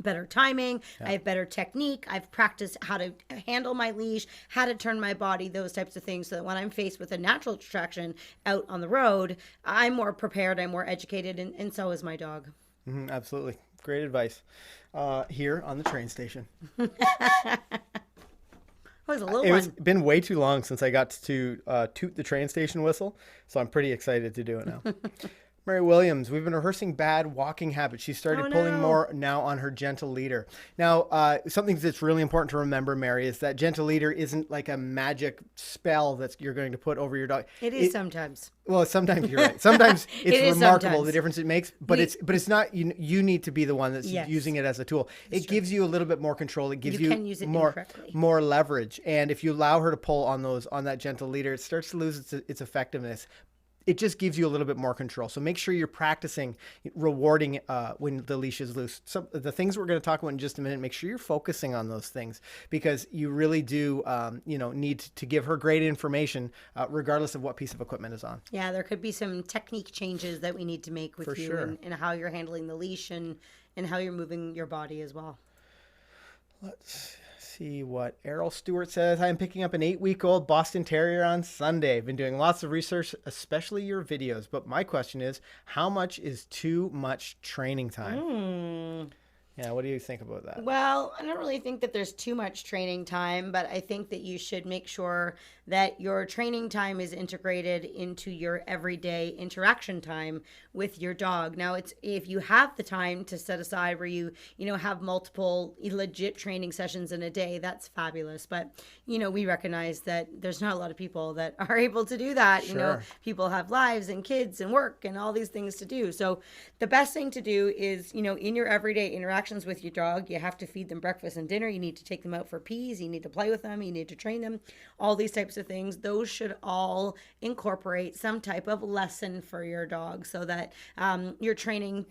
better timing. Yeah. I have better technique. I've practiced how to handle my leash, how to turn my body, those types of things, so that when I'm faced with a natural distraction out on the road, I'm more prepared, I'm more educated, and so is my dog. Mm-hmm, absolutely. Great advice here on the train station. It's been way too long since I got to toot the train station whistle, so I'm pretty excited to do it now. Mary Williams, we've been rehearsing bad walking habits. She started pulling more now on her gentle leader. Now, something that's really important to remember, Mary, is that gentle leader isn't like a magic spell that you're going to put over your dog. It is sometimes. Well, sometimes you're right. Sometimes it's remarkable sometimes. The difference it makes, but it's not. You need to be the one that's using it as a tool. It gives you a little bit more control. It gives you can use it more leverage. And if you allow her to pull on that gentle leader, it starts to lose its effectiveness. It just gives you a little bit more control. So make sure you're practicing rewarding when the leash is loose. So the things we're going to talk about in just a minute, make sure you're focusing on those things, because you really do, need to give her great information regardless of what piece of equipment is on. Yeah, there could be some technique changes that we need to make with you and how you're handling the leash and how you're moving your body as well. Let's see what Errol Stewart says. I'm picking up an 8-week-old Boston Terrier on Sunday. I've been doing lots of research, especially your videos. But my question is, how much is too much training time? Yeah, what do you think about that? Well, I don't really think that there's too much training time, but I think that you should make sure that your training time is integrated into your everyday interaction time with your dog. Now, if you have the time to set aside where you have multiple legit training sessions in a day, that's fabulous. But, we recognize that there's not a lot of people that are able to do that. Sure. People have lives and kids and work and all these things to do. So the best thing to do is, in your everyday interactions with your dog, you have to feed them breakfast and dinner. You need to take them out for peas. You need to play with them. You need to train them. All these types of things. Those should all incorporate some type of lesson for your dog, so that you're training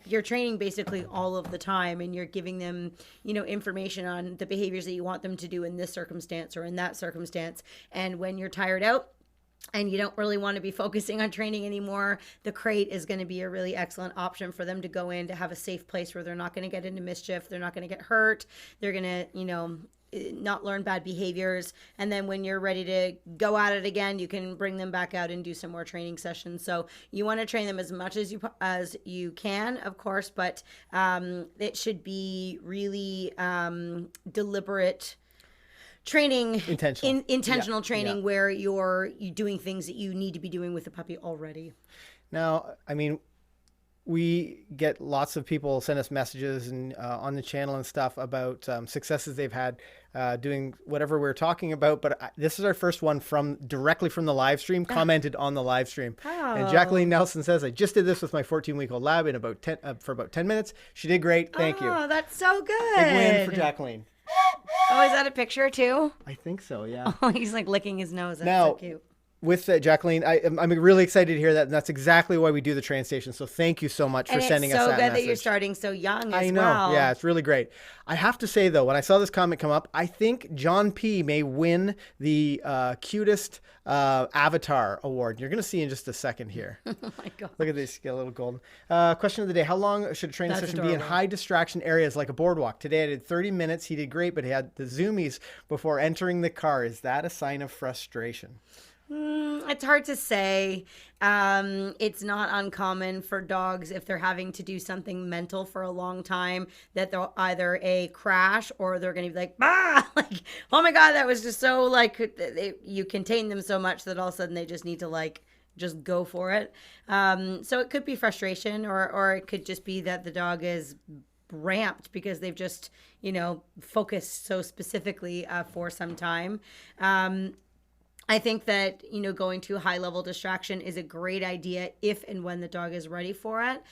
basically all of the time, and you're giving them, information on the behaviors that you want them to do in this circumstance or in that circumstance. And when you're tired out and you don't really want to be focusing on training anymore, the crate is going to be a really excellent option for them to go in, to have a safe place where they're not going to get into mischief. They're not going to get hurt. They're going to, not learn bad behaviors. And then when you're ready to go at it again, you can bring them back out and do some more training sessions. So you want to train them as much as you can, of course, but it should be really deliberate training, intentional training, where you're doing things that you need to be doing with the puppy already. Now, we get lots of people send us messages and on the channel and stuff about successes they've had doing whatever we're talking about. But this is our first one directly from the live stream, commented on the live stream. Oh. And Jacqueline Nelson says, I just did this with my 14-week-old lab in for about 10 minutes. She did great. Thank you. Oh, that's so good. Big win for Jacqueline. Oh, is that a picture too? I think so, yeah. Oh, he's like licking his nose. That's Now, so cute. With Jacqueline, I'm really excited to hear that. And that's exactly why we do the train station. So thank you so much for sending us that message. It's so good that you're starting so young as well. I know. Yeah, it's really great. I have to say, though, when I saw this comment come up, I think John P. may win the cutest avatar award. You're going to see in just a second here. Oh, my God. Look at this, get a little golden. Question of the day. How long should a training That's session be in adorable. high distraction areas like a boardwalk? Today I did 30 minutes. He did great, but he had the zoomies before entering the car. Is that a sign of frustration? It's hard to say. It's not uncommon for dogs, if they're having to do something mental for a long time, that they'll either crash or they're going to be like, bah! Like, oh my God, that was just so you contain them so much that all of a sudden they just need to just go for it. So it could be frustration, or it could just be that the dog is ramped because they've just, focused so specifically for some time. I think that, going to a high level distraction is a great idea if and when the dog is ready for it.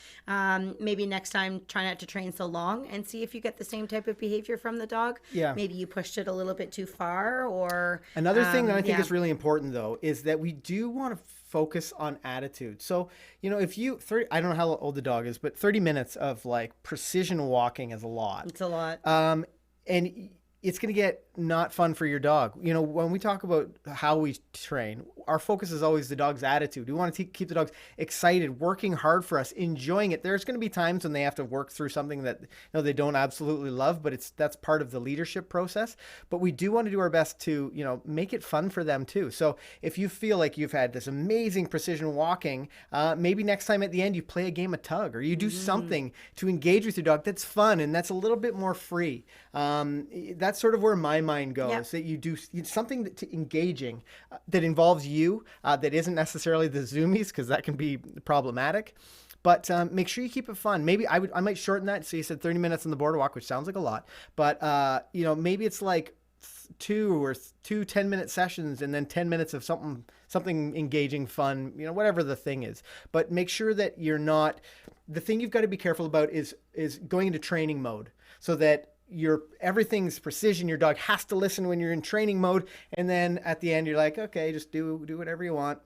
Maybe next time, try not to train so long and see if you get the same type of behavior from the dog. Yeah. Maybe you pushed it a little bit too far, or another thing that I think is really important, though, is that we do want to focus on attitude. So, if I don't know how old the dog is, but 30 minutes of precision walking is a lot. It's a lot. And it's going to get not fun for your dog. When we talk about how we train, our focus is always the dog's attitude. We want to keep the dogs excited, working hard for us, enjoying it. There's going to be times when they have to work through something that they don't absolutely love, but that's part of the leadership process. But we do want to do our best to make it fun for them too. So if you feel like you've had this amazing precision walking, maybe next time at the end you play a game of tug, or you do something to engage with your dog that's fun and that's a little bit more free. That's sort of where my mind goes. Yep. That you do something to engaging that involves you, that isn't necessarily the zoomies, because that can be problematic. But make sure you keep it fun. Maybe I might shorten that. So you said 30 minutes on the boardwalk, which sounds like a lot. But maybe it's like two 10-minute sessions and then 10 minutes of something engaging, fun, whatever the thing is. But make sure that you're not. The thing you've got to be careful about is going into training mode, so that everything's precision. Your dog has to listen when you're in training mode, and then at the end you're like, okay, just do whatever you want.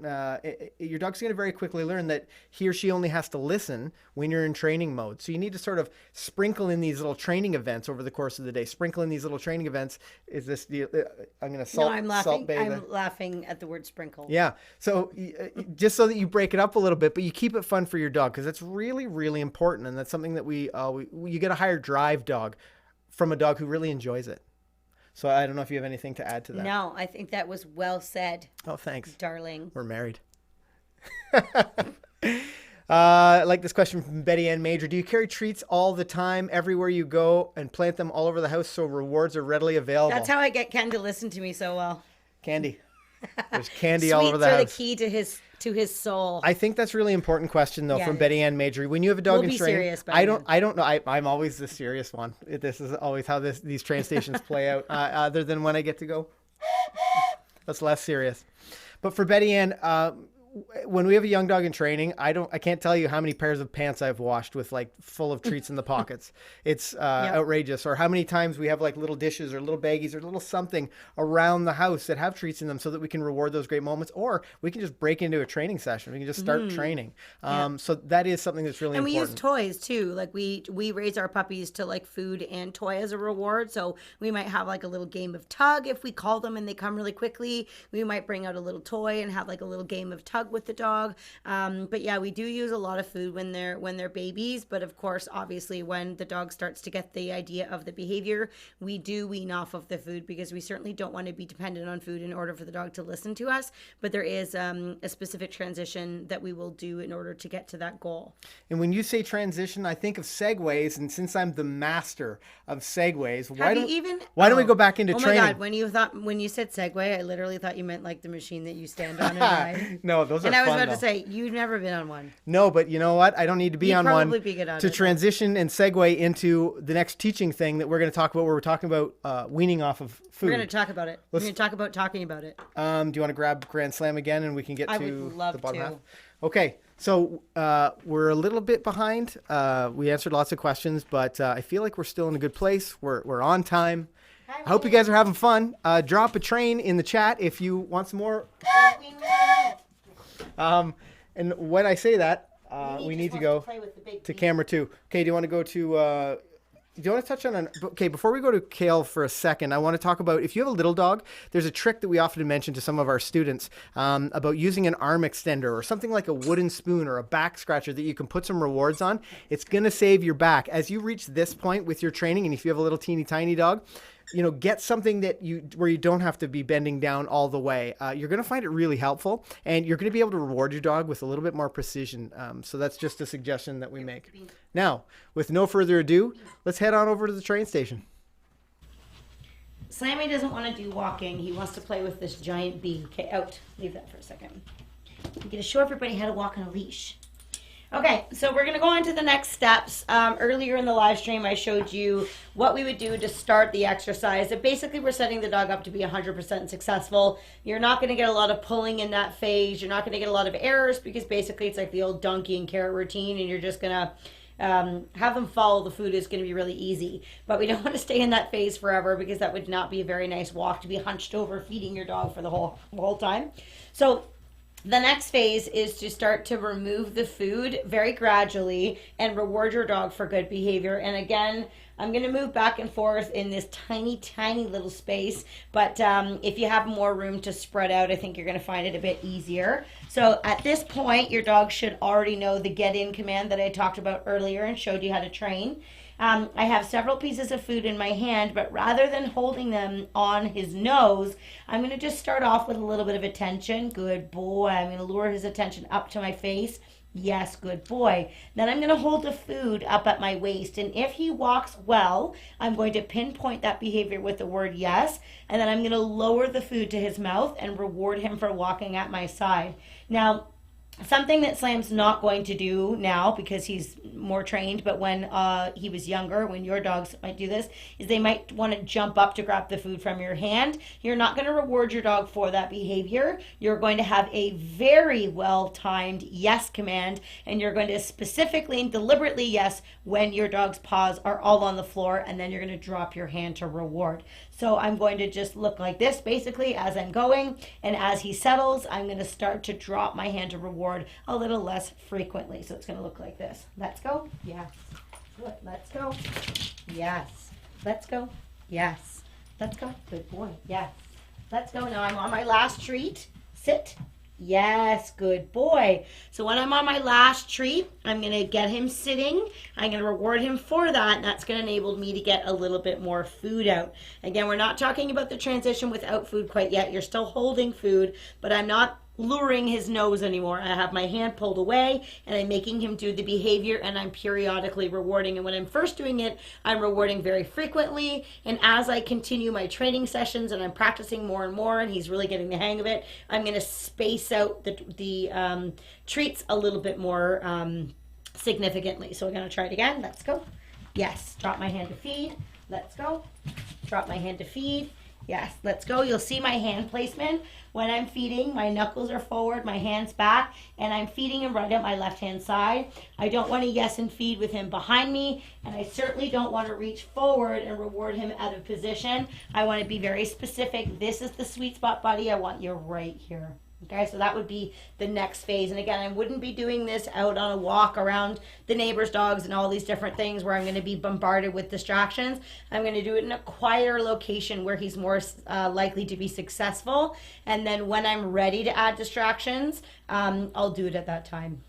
Your dog's going to very quickly learn that he or she only has to listen when you're in training mode. So you need to sort of sprinkle in these little training events over the course of the day. Sprinkle in these little training events. Is this I'm going to salt? No, I'm laughing. Salt bathe. I'm laughing at the word sprinkle. Yeah. So just so that you break it up a little bit, but you keep it fun for your dog, because that's really, really important, and that's something that you get a higher drive dog from a dog who really enjoys it. So I don't know if you have anything to add to that. No, I think that was well said. Oh, thanks. Darling. We're married. I like this question from Betty Ann Major. Do you carry treats all the time, everywhere you go, and plant them all over the house so rewards are readily available? That's how I get Ken to listen to me so well. Candy. There's candy all over the house. Sweets are the key to his soul. I think that's a really important question, though, Yeah, from it Betty Ann Major. When you have a dog We'll in be training, serious, Betty I don't know. I'm always the serious one. This is always how these train stations play out. Other than when I get to go, that's less serious. But for Betty Ann, when we have a young dog in training, I can't tell you how many pairs of pants I've washed with full of treats in the pockets. It's outrageous. Or how many times we have little dishes or little baggies or little something around the house that have treats in them, so that we can reward those great moments, or we can just break into a training session. We can just start training. So that is something that's really important. And we use toys too. We raise our puppies to food and toy as a reward. So we might have a little game of tug if we call them and they come really quickly. We might bring out a little toy and have a little game of tug with the dog. But yeah, we do use a lot of food when they're babies. But of course, obviously, when the dog starts to get the idea of the behavior, we do wean off of the food, because we certainly don't want to be dependent on food in order for the dog to listen to us. But there is a specific transition that we will do in order to get to that goal. And when you say transition, I think of segues. And since I'm the master of segues, why don't we go back into training? Oh my God! When you said Segway, I literally thought you meant the machine that you stand on and ride. No, those are And I was fun, about though. to say, you've never been on one. No, but you know what? I don't need to be You'd on probably one be good on to it. transition and segue into the next teaching thing that we're going to talk about, where we're talking about weaning off of food. We're going to talk about it. We're going to talk about talking about it. Do you want to grab Grand Slam again and we can get I to would love the bottom to. half? Okay, so we're a little bit behind. We answered lots of questions, but I feel like we're still in a good place. We're on time. I hope you guys are having fun. Drop a train in the chat if you want some more. And when I say that, we need to go to camera 2. Okay, do you want to go to... do you want to touch on okay, before we go to Kayl for a second, I want to talk about, if you have a little dog, there's a trick that we often mention to some of our students about using an arm extender or something like a wooden spoon or a back scratcher that you can put some rewards on. It's going to save your back. As you reach this point with your training, and if you have a little teeny tiny dog, you know, get something where you don't have to be bending down all the way. You're going to find it really helpful, and you're going to be able to reward your dog with a little bit more precision. So that's just a suggestion that we make. Now, with no further ado, let's head on over to the train station. Slammy doesn't want to do walking. He wants to play with this giant bee. Okay, out. Leave that for a second. I'm going to show everybody how to walk on a leash. Okay, so we're going to go on to the next steps. Earlier in the live stream, I showed you what we would do to start the exercise. And basically, we're setting the dog up to be 100% successful. You're not going to get a lot of pulling in that phase. You're not going to get a lot of errors because basically it's like the old donkey and carrot routine, and you're just going to have them follow the food. Is going to be really easy. But we don't want to stay in that phase forever because that would not be a very nice walk to be hunched over feeding your dog for the whole time. So the next phase is to start to remove the food very gradually and reward your dog for good behavior. And again, I'm going to move back and forth in this tiny, tiny little space. But if you have more room to spread out, I think you're going to find it a bit easier. So at this point, your dog should already know the get in command that I talked about earlier and showed you how to train. I have several pieces of food in my hand, but rather than holding them on his nose, I'm going to just start off with a little bit of attention. Good boy. I'm going to lure his attention up to my face. Yes, good boy. Then I'm going to hold the food up at my waist, and if he walks well, I'm going to pinpoint that behavior with the word yes, and then I'm going to lower the food to his mouth and reward him for walking at my side. Now, something that Slam's not going to do now because he's more trained, but when he was younger, when your dogs might do this, is they might want to jump up to grab the food from your hand. You're not going to reward your dog for that behavior. You're going to have a very well-timed yes command, and you're going to specifically and deliberately yes when your dog's paws are all on the floor, and then you're going to drop your hand to reward. So I'm going to just look like this basically as I'm going, and as he settles, I'm going to start to drop my hand to reward a little less frequently. So it's going to look like this. Let's go. Yes. Good. Let's go. Yes. Let's go. Yes. Let's go. Good boy. Yes. Let's go. Now I'm on my last treat. Sit. Yes, good boy. So when I'm on my last treat, I'm going to get him sitting. I'm going to reward him for that, and that's going to enable me to get a little bit more food out. Again, we're not talking about the transition without food quite yet. You're still holding food, but I'm not luring his nose anymore. I have my hand pulled away, and I'm making him do the behavior, and I'm periodically rewarding. And when I'm first doing it, I'm rewarding very frequently, and as I continue my training sessions and I'm practicing more and more, and he's really getting the hang of it, I'm going to space out the treats a little bit more significantly. So we're going to try it again. Let's go. Yes. Drop my hand to feed. Let's go. Drop my hand to feed. Yes, let's go. You'll see my hand placement. When I'm feeding, my knuckles are forward, my hand's back, and I'm feeding him right at my left-hand side. I don't want to yes and feed with him behind me, and I certainly don't want to reach forward and reward him out of position. I want to be very specific. This is the sweet spot, buddy. I want you right here. Okay, so that would be the next phase. And again, I wouldn't be doing this out on a walk around the neighbor's dogs and all these different things where I'm going to be bombarded with distractions. I'm going to do it in a quieter location where he's more likely to be successful. And then when I'm ready to add distractions, I'll do it at that time.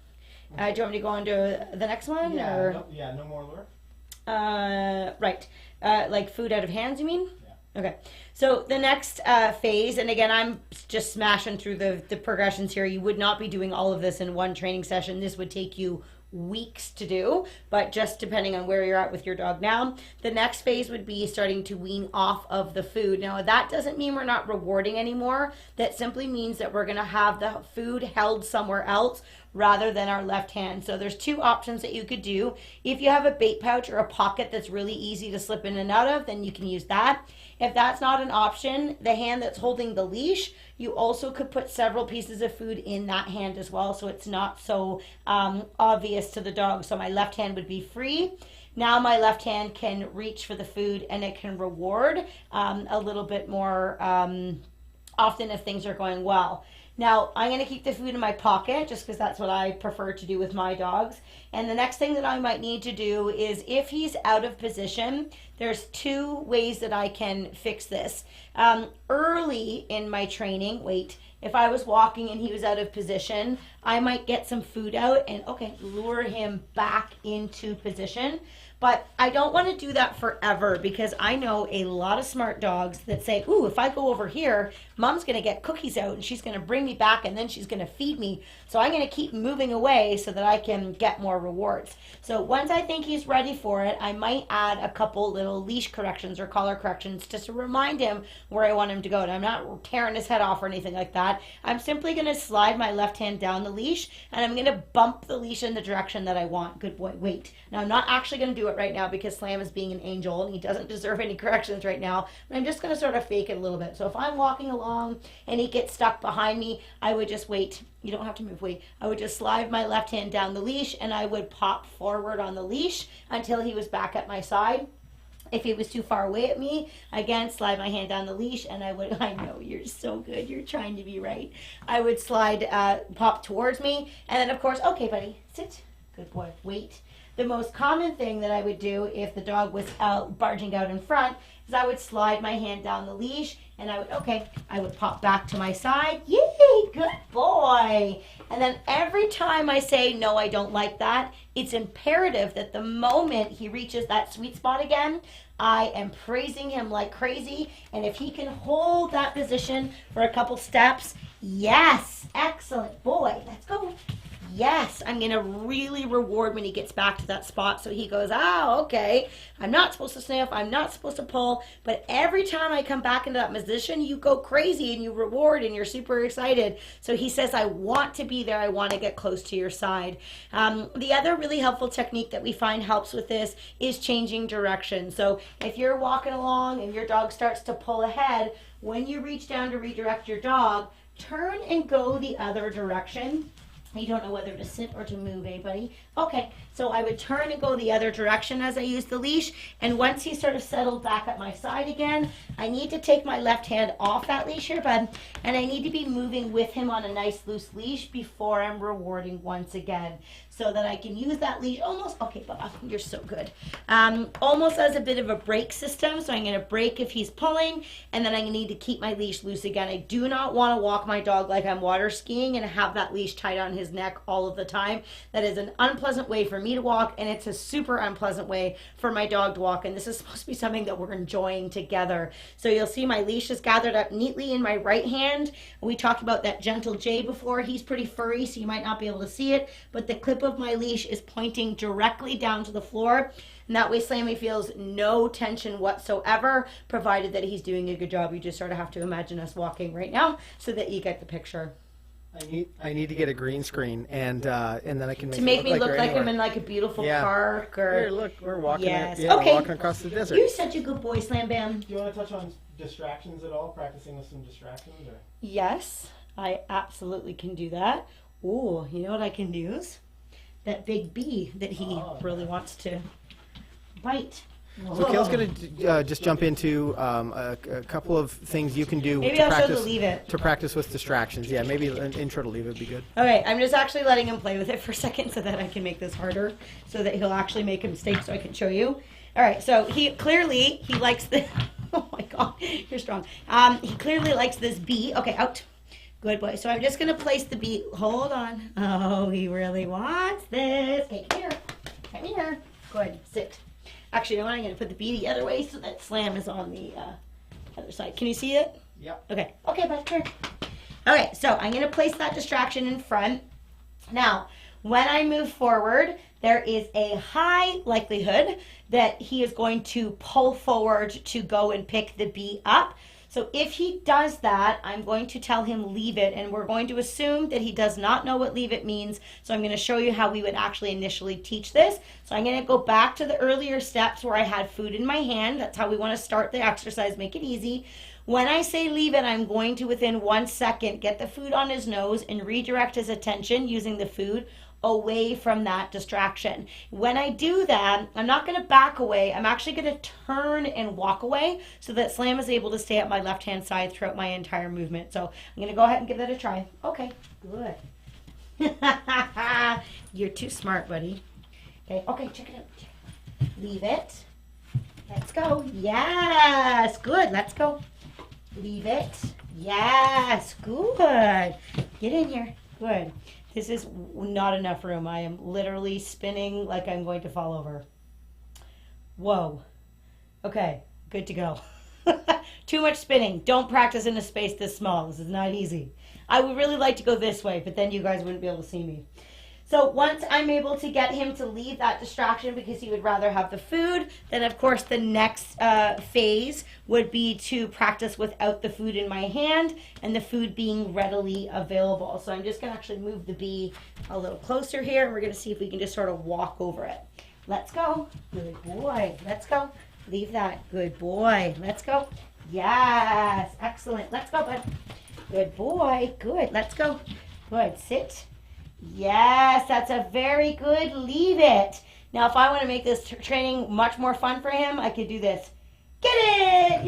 Do you want me to go on to the next one? Yeah, or? No more lure. Right. Like food out of hands, you mean? Okay, so the next phase, and again, I'm just smashing through the progressions here. You would not be doing all of this in one training session. This would take you weeks to do, but just depending on where you're at with your dog now. The next phase would be starting to wean off of the food. Now, that doesn't mean we're not rewarding anymore. That simply means that we're going to have the food held somewhere else rather than our left hand. So there's two options that you could do. If you have a bait pouch or a pocket that's really easy to slip in and out of, then you can use that. If that's not an option, the hand that's holding the leash, you also could put several pieces of food in that hand as well, so it's not so obvious to the dog. So my left hand would be free. Now my left hand can reach for the food and it can reward a little bit more often if things are going well. Now, I'm going to keep the food in my pocket just because that's what I prefer to do with my dogs. And the next thing that I might need to do is if he's out of position, there's two ways that I can fix this. Early in my training, if I was walking and he was out of position, I might get some food out and, lure him back into position. But I don't want to do that forever because I know a lot of smart dogs that say, ooh, if I go over here, mom's going to get cookies out and she's going to bring me back and then she's going to feed me. So I'm going to keep moving away so that I can get more rewards. So once I think he's ready for it, I might add a couple little leash corrections or collar corrections just to remind him where I want him to go. And I'm not tearing his head off or anything like that. I'm simply going to slide my left hand down the leash and I'm going to bump the leash in the direction that I want. Good boy, wait. Now I'm not actually going to do it right now because Slam is being an angel and he doesn't deserve any corrections right now. But I'm just going to sort of fake it a little bit. So if I'm walking along and he gets stuck behind me, I would just wait. You don't have to move, wait. I would just slide my left hand down the leash and I would pop forward on the leash until he was back at my side. If he was too far away at me, again, slide my hand down the leash and I know, you're so good. You're trying to be right. I would slide, pop towards me. And then of course, okay, buddy, sit. Good boy, wait. The most common thing that I would do if the dog was barging out in front is I would slide my hand down the leash and I would pop back to my side. Yay, good boy. And then every time I say, no, I don't like that, it's imperative that the moment he reaches that sweet spot again, I am praising him like crazy. And if he can hold that position for a couple steps, yes, excellent boy, let's go. Yes, I'm going to really reward when he gets back to that spot. So he goes, okay, I'm not supposed to sniff. I'm not supposed to pull. But every time I come back into that position, you go crazy and you reward and you're super excited. So he says, I want to be there. I want to get close to your side. The other really helpful technique that we find helps with this is changing direction. So if you're walking along and your dog starts to pull ahead, when you reach down to redirect your dog, turn and go the other direction. You don't know whether to sit or to move, buddy? Okay, so I would turn and go the other direction as I use the leash. And once he's sort of settled back at my side again, I need to take my left hand off that leash here, bud. And I need to be moving with him on a nice loose leash before I'm rewarding once again. So that I can use that leash almost, okay, Bubba, you're so good. Almost as a bit of a brake system. So I'm going to brake if he's pulling, and then I need to keep my leash loose again. I do not want to walk my dog like I'm water skiing and have that leash tied on his neck all of the time. That is an unpleasant way for me to walk, and it's a super unpleasant way for my dog to walk. And this is supposed to be something that we're enjoying together. So you'll see my leash is gathered up neatly in my right hand. We talked about that gentle Jay before. He's pretty furry, so you might not be able to see it, but the clip of my leash is pointing directly down to the floor, and that way Slammy feels no tension whatsoever, provided that he's doing a good job. You just sort of have to imagine us walking right now so that you get the picture. I need to get a green screen and then I can make me look like I'm in like a beautiful park or here, look, we're walking. Yes. We're Okay. walking across the desert. You're such a good boy, Slam Bam. Do you want to touch on distractions at all? Practicing with some distractions? Or? Yes, I absolutely can do that. Ooh, you know what I can use? That big bee that he really wants to bite. So Kayl's going to just jump into a couple of things you can do Maybe to I'll practice, show the leave it. to practice with distractions. Yeah, maybe an intro to leave it would be good. Okay, I'm just actually letting him play with it for a second so that I can make this harder, so that he'll actually make a mistake so I can show you. All right, so he likes the, oh my God, you're strong. He clearly likes this bee. Okay, out. Good boy. So I'm just going to place the bee. Hold on. Oh, he really wants this. Okay, come here. Come here. Good. Sit. Actually, you know what? I'm going to put the bee the other way so that Slam is on the other side. Can you see it? Yep. Okay. Okay, bud. Here. Okay, so I'm going to place that distraction in front. Now, When I move forward, there is a high likelihood that he is going to pull forward to go and pick the bee up. So if he does that, I'm going to tell him leave it, and we're going to assume that he does not know what leave it means. So I'm going to show you how we would actually initially teach this. So I'm going to go back to the earlier steps where I had food in my hand. That's how we want to start the exercise, make it easy. When I say leave it, I'm going to, within 1 second, get the food on his nose and redirect his attention using the food away from that distraction. When I do that, I'm not going to back away. I'm actually going to turn and walk away so that Slam is able to stay at my left-hand side throughout my entire movement. So I'm going to go ahead and give that a try. Okay, good. You're too smart, buddy. Okay, check it out. Leave it. Let's go. Yes, good. Let's go. Leave it. Yes, good. Get in here. Good. This is not enough room. I am literally spinning like I'm going to fall over. Whoa. Okay, good to go. Too much spinning. Don't practice in a space this small. This is not easy. I would really like to go this way, but then you guys wouldn't be able to see me. So once I'm able to get him to leave that distraction because he would rather have the food, then of course the next phase would be to practice without the food in my hand and the food being readily available. So I'm just going to actually move the bee a little closer here, and we're going to see if we can just sort of walk over it. Let's go. Good boy. Let's go. Leave that. Good boy. Let's go. Yes. Excellent. Let's go, bud. Good boy. Good. Let's go. Good. Sit. Yes, that's a very good leave it. Now, if I want to make this training much more fun for him, I could do this. Get it!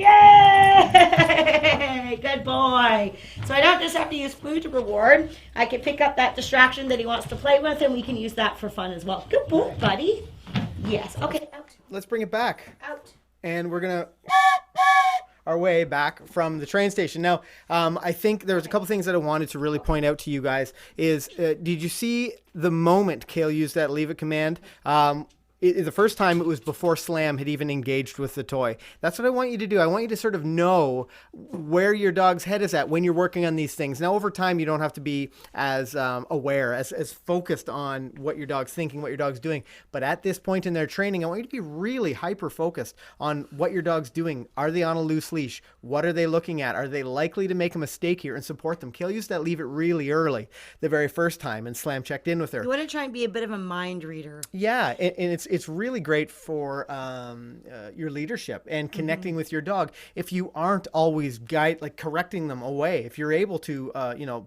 Yay! Good boy. So I don't just have to use food to reward. I can pick up that distraction that he wants to play with, and we can use that for fun as well. Good boy, buddy. Yes. Okay, out. Let's bring it back. Out. And we're going to our way back from the train station. Now, I think there was a couple things that I wanted to really point out to you guys is, did you see the moment Kayl used that leave it command? The first time it was before Slam had even engaged with the toy. That's what I want you to do. I want you to sort of know where your dog's head is at when you're working on these things. Now, over time, you don't have to be as aware, as focused on what your dog's thinking, what your dog's doing. But at this point in their training, I want you to be really hyper-focused on what your dog's doing. Are they on a loose leash? What are they looking at? Are they likely to make a mistake here? And support them. Kayl used that leave it really early, the very first time, and Slam checked in with her. You want to try and be a bit of a mind reader. Yeah, and it's really great for your leadership and connecting with your dog. If you aren't always correcting them away, if you're able to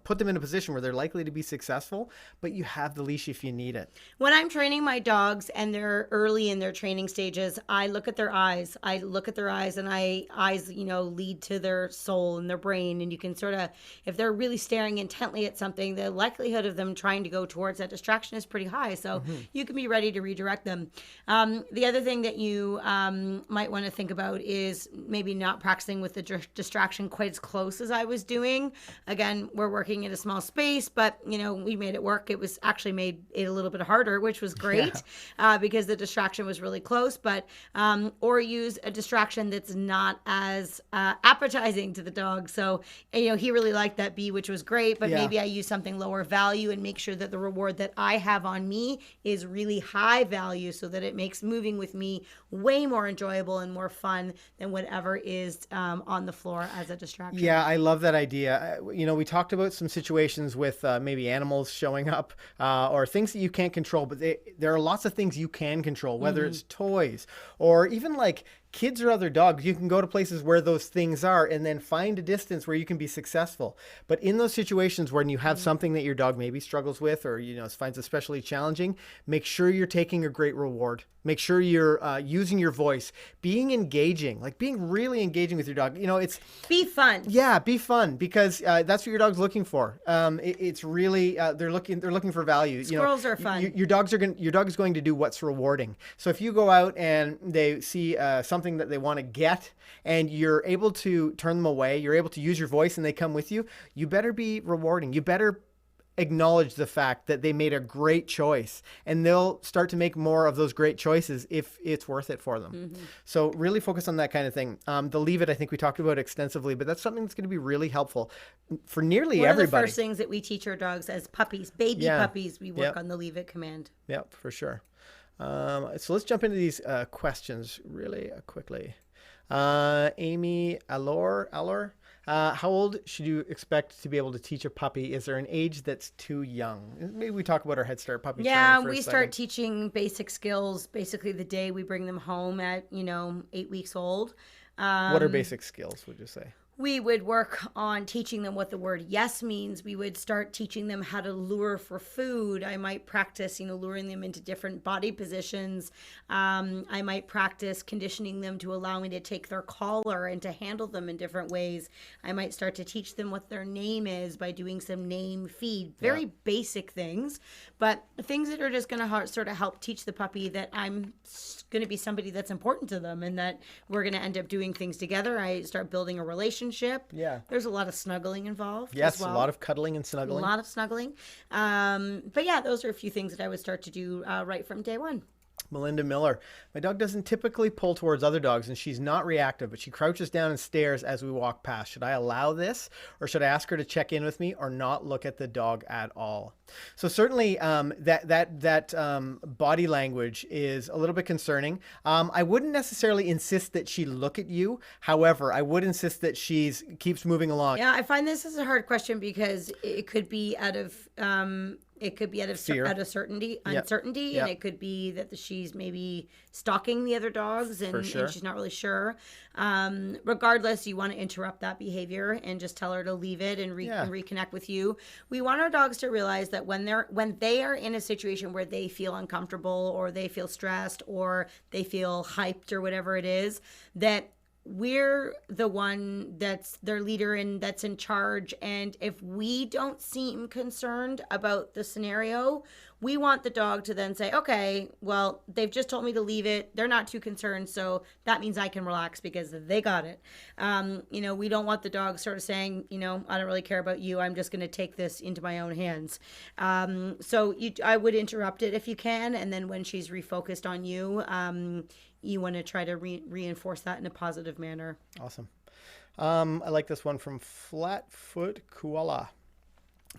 put them in a position where they're likely to be successful, but you have the leash if you need it. When I'm training my dogs and they're early in their training stages, I look at their eyes. And eyes lead to their soul and their brain. And you can sort of, if they're really staring intently at something, the likelihood of them trying to go towards that distraction is pretty high. So you can be ready to redirect them. The other thing that you might want to think about is maybe not practicing with the distraction quite as close as I was doing. Again, we're working in a small space, but we made it work. It was actually made it a little bit harder, which was great because the distraction was really close. But or use a distraction that's not as appetizing to the dog. So he really liked that bee, which was great. But maybe I use something lower value and make sure that the reward that I have on me is really high value, so that it makes moving with me way more enjoyable and more fun than whatever is on the floor as a distraction. Yeah, I love that idea. We talked about some situations with maybe animals showing up or things that you can't control, but there are lots of things you can control, whether it's toys or even like kids or other dogs. You can go to places where those things are and then find a distance where you can be successful. But in those situations when you have something that your dog maybe struggles with or finds especially challenging, make sure you're taking a great reward. Make sure you're using your voice, being engaging, like being really engaging with your dog. It's be fun. Yeah, be fun, because that's what your dog's looking for. It's really they're looking for value. Squirrels are fun. Your dog is going to do what's rewarding. So if you go out and they see something that they want to get, and you're able to turn them away, you're able to use your voice, and they come with you, you better be rewarding. You better acknowledge the fact that they made a great choice, and they'll start to make more of those great choices if it's worth it for them. Mm-hmm. So really focus on that kind of thing. The leave it, I think we talked about extensively, but that's something that's going to be really helpful for nearly One everybody. of the first things that we teach our dogs as puppies, baby puppies, we work on the leave it command. Yep, for sure. So let's jump into these questions really quickly. Amy Allor, how old should you expect to be able to teach a puppy? Is there an age that's too young? Maybe we talk about our Head Start puppy training for a we second. start teaching basic skills basically the day we bring them home at 8 weeks old. What are basic skills, would you say? We would work on teaching them what the word yes means. We would start teaching them how to lure for food. I might practice, luring them into different body positions. I might practice conditioning them to allow me to take their collar and to handle them in different ways. I might start to teach them what their name is by doing some name feed. Very basic things, but things that are just going to sort of help teach the puppy that I'm going to be somebody that's important to them and that we're going to end up doing things together. I start building a relationship. Yeah. There's a lot of snuggling involved. Yes, as well. a lot of cuddling and snuggling. A lot of snuggling. But yeah, those are a few things that I would start to do right from day one. Melinda Miller. My dog doesn't typically pull towards other dogs, and she's not reactive, but she crouches down and stares as we walk past. Should I allow this, or should I ask her to check in with me, or not look at the dog at all? So certainly that body language is a little bit concerning. I wouldn't necessarily insist that she look at you. However, I would insist that she keeps moving along. Yeah, I find this is a hard question because it could be out of Fear. out of uncertainty, and it could be that she's maybe stalking the other dogs and she's not really sure. Regardless, you want to interrupt that behavior and just tell her to leave it and reconnect with you. We want our dogs to realize that when they are in a situation where they feel uncomfortable or they feel stressed or they feel hyped or whatever it is, that we're the one that's their leader and that's in charge. And if we don't seem concerned about the scenario, we want the dog to then say, okay, well, they've just told me to leave it. They're not too concerned. So that means I can relax because they got it. We don't want the dog sort of saying, I don't really care about you. I'm just going to take this into my own hands. I would interrupt it if you can. And then when she's refocused on you, you want to try to reinforce that in a positive manner. Awesome. I like this one from Flatfoot Koala.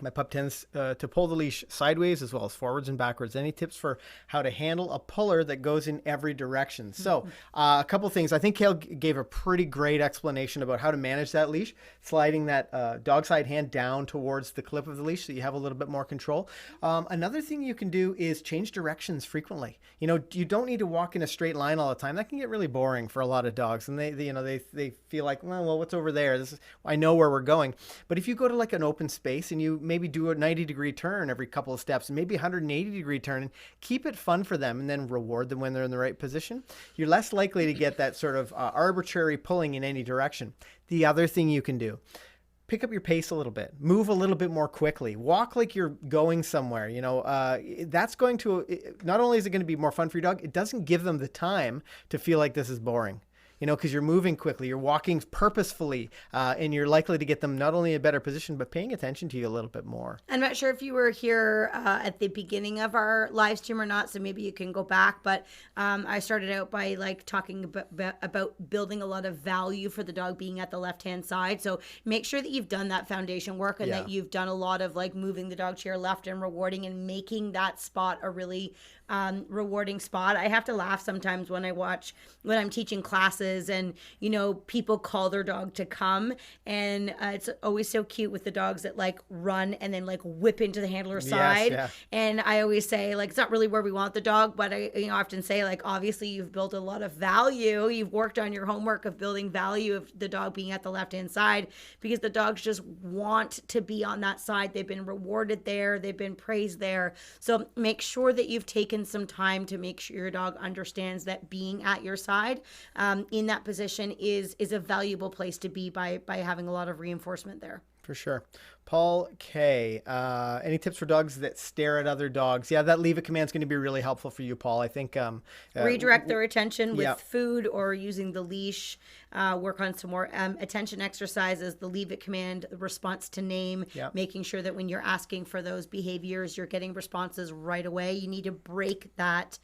My pup tends to pull the leash sideways as well as forwards and backwards. Any tips for how to handle a puller that goes in every direction? So a couple things. I think Kayl gave a pretty great explanation about how to manage that leash, sliding that dog side hand down towards the clip of the leash so you have a little bit more control. Another thing you can do is change directions frequently. You don't need to walk in a straight line all the time. That can get really boring for a lot of dogs, and they feel like, well, what's over there? I know where we're going. But if you go to like an open space and you maybe do a 90-degree turn every couple of steps and maybe a 180-degree turn, and keep it fun for them and then reward them when they're in the right position, you're less likely to get that sort of arbitrary pulling in any direction. The other thing you can do, pick up your pace a little bit, move a little bit more quickly, walk like you're going somewhere. That's going to, not only is it going to be more fun for your dog, it doesn't give them the time to feel like this is boring. Because you're moving quickly, you're walking purposefully, and you're likely to get them not only in a better position, but paying attention to you a little bit more. I'm not sure if you were here at the beginning of our live stream or not, so maybe you can go back. But I started out by talking about building a lot of value for the dog being at the left-hand side. So make sure that you've done that foundation work and that you've done a lot of moving the dog to your left and rewarding and making that spot a really rewarding spot. I have to laugh sometimes when I'm teaching classes and people call their dog to come, and it's always so cute with the dogs that run and then whip into the handler's side. Yeah. And I always say it's not really where we want the dog, but I often say obviously you've built a lot of value. You've worked on your homework of building value of the dog being at the left hand side because the dogs just want to be on that side. They've been rewarded there. They've been praised there. So make sure that you've taken some time to make sure your dog understands that being at your side in that position is a valuable place to be by having a lot of reinforcement there. For sure. Paul K. Any tips for dogs that stare at other dogs? Yeah, that leave it command is going to be really helpful for you, Paul. I think Redirect their attention with yeah. food or using the leash. Work on some more attention exercises, the leave it command, response to name, Yeah. making sure that when you're asking for those behaviors, you're getting responses right away. You need to break that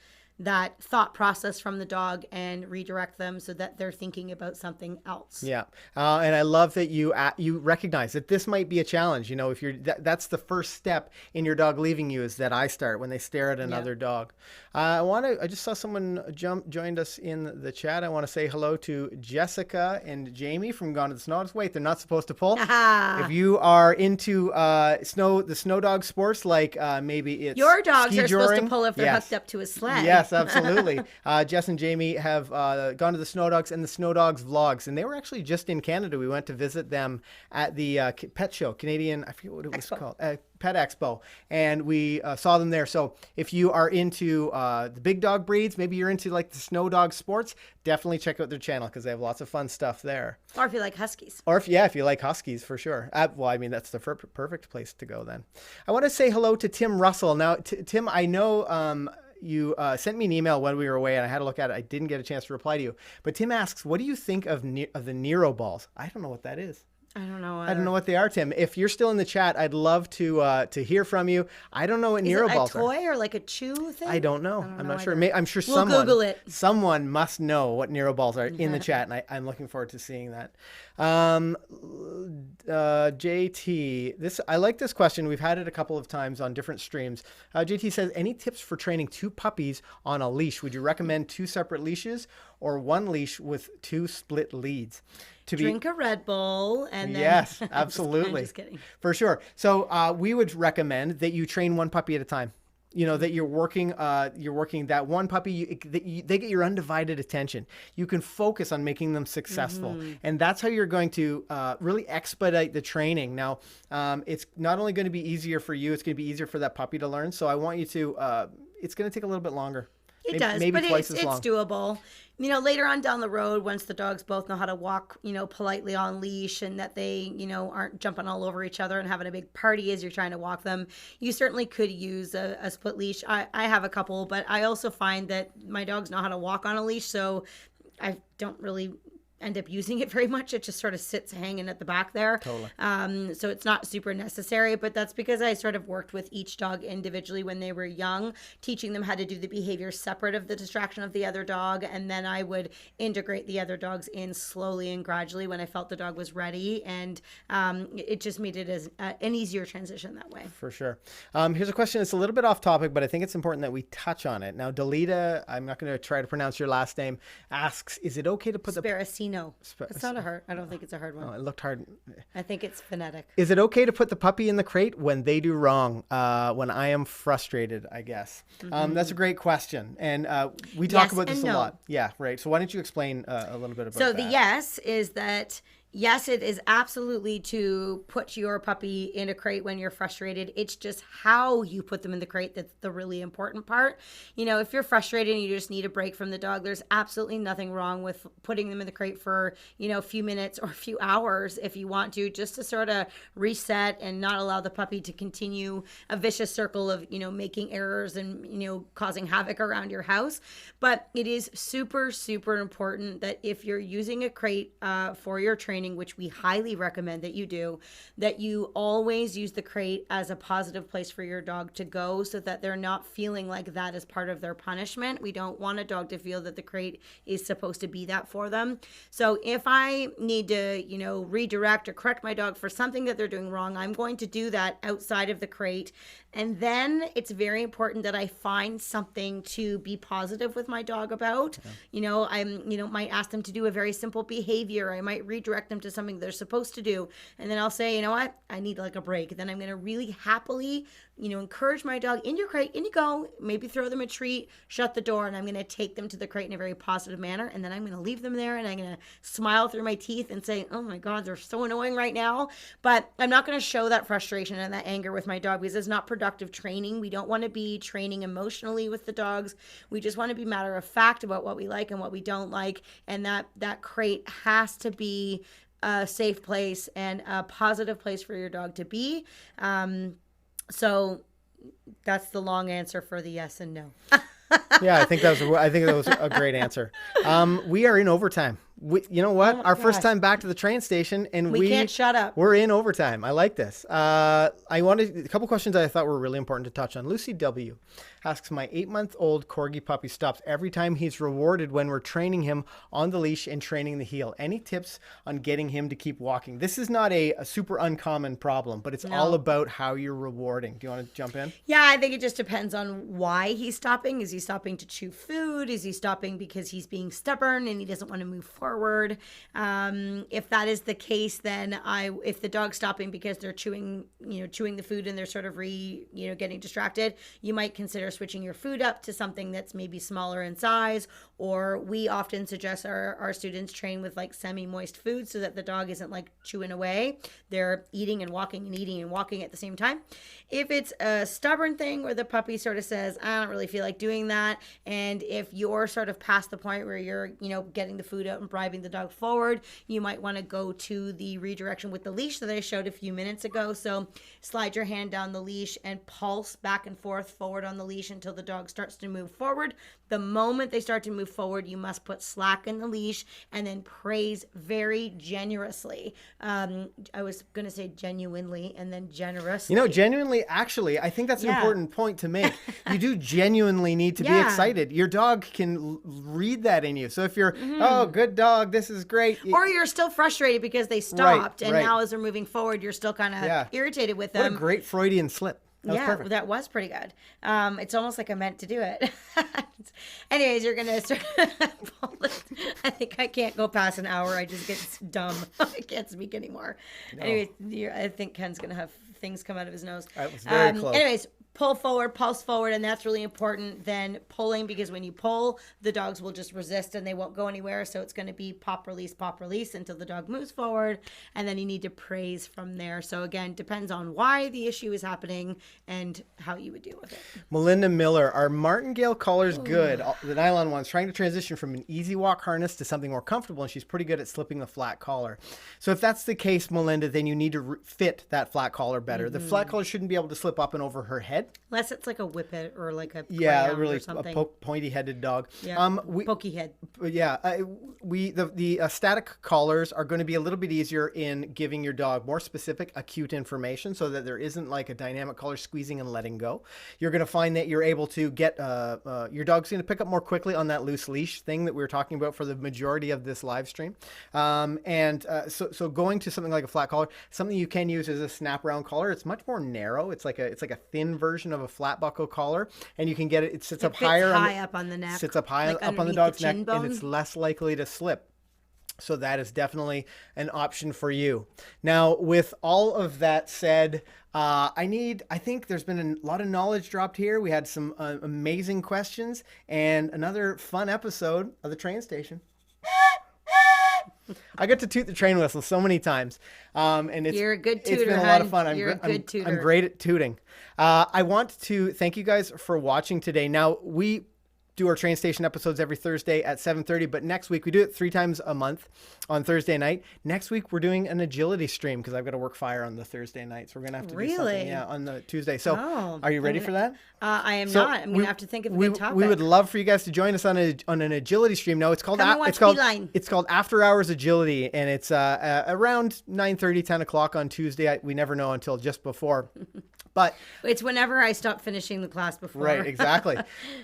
thought process from the dog and redirect them so that they're thinking about something else. Yeah, and I love that you recognize that this might be a challenge. You know, if you're that's the first step in your dog leaving you is that eye start when they stare at another dog. I just saw someone joined us in the chat. I want to say hello to Jessica and Jamie from Gone to the Snow Dogs. Wait, they're not supposed to pull. If you are into the snow dog sports, like maybe it's your dogs ski are supposed to joring. pull if they're Yes. hooked up to a sled. Yes, absolutely. Jess and Jamie have gone to the Snow Dogs and the Snow Dogs vlogs, and they were actually just in Canada. We went to visit them at the pet show, Canadian, I forget what it was called, Pet Expo, and we saw them there. So if you are into the big dog breeds, maybe you're into like the Snow Dog sports, definitely check out their channel because they have lots of fun stuff there. Or if you like huskies. Or if you like huskies, for sure. Well, I mean, that's the perfect place to go then. I want to say hello to Tim Russell. Now, Tim, I know you sent me an email when we were away, and I had to look at it. I didn't get a chance to reply to you. But Tim asks, what do you think of the Nero balls? I don't know what that is. I don't know. I don't know what they are, Tim. If you're still in the chat, I'd love to hear from you. I don't know what Nero balls are. Is it a toy or like a chew thing? I don't know. I'm not sure. I'm sure We'll Google it. Someone must know what Nero balls are in the chat, and I'm looking forward to seeing that. JT, I like this question. We've had it a couple of times on different streams. JT says, any tips for training 2 puppies on a leash? Would you recommend 2 separate leashes or 1 leash with 2 split leads? Drink a Red Bull and then... Yes, absolutely. I'm just kidding. For sure. So we would recommend that you train 1 puppy at a time. You know, that you're working that 1 puppy, they get your undivided attention. You can focus on making them successful. And that's how you're going to really expedite the training. Now, it's not only going to be easier for you, it's going to be easier for that puppy to learn. So I want you to, it's going to take a little bit longer. It does, maybe but twice it's as long. doable. You know, later on down the road, once the dogs both know how to walk, you know, politely on leash and that they, you know, aren't jumping all over each other and having a big party as you're trying to walk them, you certainly could use a split leash. I have a couple, but I also find that my dogs know how to walk on a leash, so I don't really end up using it very much. It just sort of sits hanging at the back there. Totally. So it's not super necessary, but that's because I sort of worked with each dog individually when they were young, teaching them how to do the behavior separate of the distraction of the other dog. And then I would integrate the other dogs in slowly and gradually when I felt the dog was ready. And it just made it as an easier transition that way. For sure. Here's a question that's a little bit off topic, but I think it's important that we touch on it. Now, Delita, I'm not going to try to pronounce your last name, asks, is it okay to put Sparacino. It's not a hard. I don't think it's a hard one. Oh, it looked hard. I think it's phonetic. Is it okay to put the puppy in the crate when they do wrong? When I am frustrated, I guess. That's a great question. And we talk about this a lot. Yeah, right. So why don't you explain a little bit about that? So the yes is that... Yes, it is absolutely to put your puppy in a crate when you're frustrated. It's just how you put them in the crate that's the really important part. You know, if you're frustrated and you just need a break from the dog, there's absolutely nothing wrong with putting them in the crate for, you know, a few minutes or a few hours if you want to, just to sort of reset and not allow the puppy to continue a vicious circle of, you know, making errors and, you know, causing havoc around your house. But it is super, super important that if you're using a crate for your training, which we highly recommend that you do, that you always use the crate as a positive place for your dog to go so that they're not feeling like that is part of their punishment. We don't want a dog to feel that the crate is supposed to be that for them. So if I need to, you know, redirect or correct my dog for something that they're doing wrong, I'm going to do that outside of the crate. And then it's very important that I find something to be positive with my dog about. Okay. You know, might ask them to do a very simple behavior. I might redirect them to something they're supposed to do. And then I'll say, you know what, I need like a break. Then I'm going to really happily, you know, encourage my dog, in your crate, in you go, maybe throw them a treat, shut the door, and I'm going to take them to the crate in a very positive manner. And then I'm going to leave them there and I'm going to smile through my teeth and say, oh my God, they're so annoying right now. But I'm not going to show that frustration and that anger with my dog because it's not productive training. We don't want to be training emotionally with the dogs. We just want to be matter of fact about what we like and what we don't like. And that crate has to be a safe place and a positive place for your dog to be. So that's the long answer for the yes and no. Yeah, I think that was a great answer. We are in overtime. You know what? Our first time back to the train station, and we can't shut up. We're in overtime. I like this. I wanted a couple questions I thought were really important to touch on. Lucy W. asks, my 8-month-old corgi puppy stops every time he's rewarded when we're training him on the leash and training the heel. Any tips on getting him to keep walking? This is not a super uncommon problem, but it's all about how you're rewarding. Do you want to jump in? Yeah, I think it just depends on why he's stopping. Is he stopping to chew food? Is he stopping because he's being stubborn and he doesn't want to move forward? If that is the case, then if the dog's stopping because they're chewing the food and they're sort of getting distracted, you might consider switching your food up to something that's maybe smaller in size. Or we often suggest our students train with like semi-moist food so that the dog isn't like chewing away. They're eating and walking at the same time. If it's a stubborn thing where the puppy sort of says, I don't really feel like doing that, and if you're sort of past the point where you're getting the food out and bribing the dog forward, you might want to go to the redirection with the leash that I showed a few minutes ago. So slide your hand down the leash and pulse back and forth forward on the leash until the dog starts to move forward. The moment they start to move forward, you must put slack in the leash and then praise very generously. I was going to say genuinely and then generously. Genuinely, actually, I think that's an important point to make. You do genuinely need to be excited. Your dog can read that in you. So if you're, oh, good dog, this is great. Or you're still frustrated because they stopped and now as they're moving forward, you're still kind of irritated with them. What a great Freudian slip. That was pretty good. It's almost like I meant to do it. Anyways, you're going to start. I think I can't go past an hour. I just get dumb. I can't speak anymore. No. Anyways, I think Ken's going to have things come out of his nose. That was very close. Anyways, pull forward, pulse forward, and that's really important. Then pulling, because when you pull, the dogs will just resist and they won't go anywhere. So it's going to be pop, release until the dog moves forward. And then you need to praise from there. So again, depends on why the issue is happening and how you would deal with it. Melinda Miller, are martingale collars good? The nylon ones, trying to transition from an easy walk harness to something more comfortable, and she's pretty good at slipping the flat collar. So if that's the case, Melinda, then you need to fit that flat collar better. The flat collar shouldn't be able to slip up and over her head. Unless it's like a whippet or like a really or something. a pointy-headed dog. Yeah, pokey head. Yeah, the static collars are going to be a little bit easier in giving your dog more specific, acute information, so that there isn't like a dynamic collar squeezing and letting go. You're going to find that you're able to get your dog's going to pick up more quickly on that loose leash thing that we were talking about for the majority of this live stream. So going to something like a flat collar, something you can use is a snap round collar. It's much more narrow. It's like a thin version of a flat buckle collar, and you can get it. It sits up higher, up on the neck. Sits up high up on the dog's neck, and it's less likely to slip. So that is definitely an option for you. Now, with all of that said, I think there's been a lot of knowledge dropped here. We had some amazing questions and another fun episode of the train station. I got to toot the train whistle so many times, and you're a good tutor. It's been a lot of fun. You're a good tutor. I'm great at tooting. I want to thank you guys for watching today. Now, we do our train station episodes every Thursday at 7:30, but next week we do it 3 times a month on Thursday night. Next week we're doing an agility stream because I've got to work fire on the Thursday night, so we're gonna have to do something on the Tuesday. So are you ready for that? I am not. I'm gonna have to think of a good topic. We would love for you guys to join us on an agility stream. No, it's called After Hours Agility, and it's around 9:30, 10 o'clock on Tuesday. We never know until just before. But it's whenever I stop finishing the class before. Right, exactly.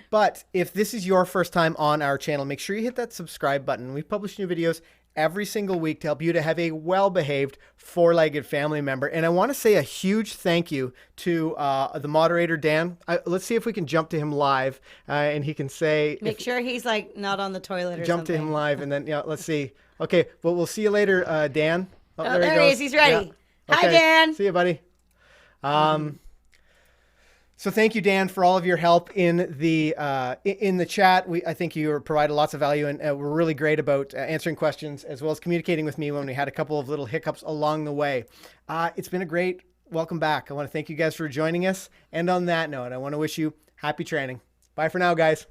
But if this is your first time on our channel, make sure you hit that subscribe button. We publish new videos every single week to help you to have a well-behaved four-legged family member. And I want to say a huge thank you to the moderator, Dan. Let's see if we can jump to him live and he can say... Make sure he's like not on the toilet or jump something. To him live and then, let's see. Okay, well, we'll see you later, Dan. There he is. He's ready. Yeah. Okay. Hi, Dan. See you, buddy. So thank you, Dan, for all of your help in the chat. I think you provided lots of value, and we're really great about answering questions as well as communicating with me when we had a couple of little hiccups along the way. It's been a great welcome back. I want to thank you guys for joining us. And on that note, I want to wish you happy training. Bye for now, guys.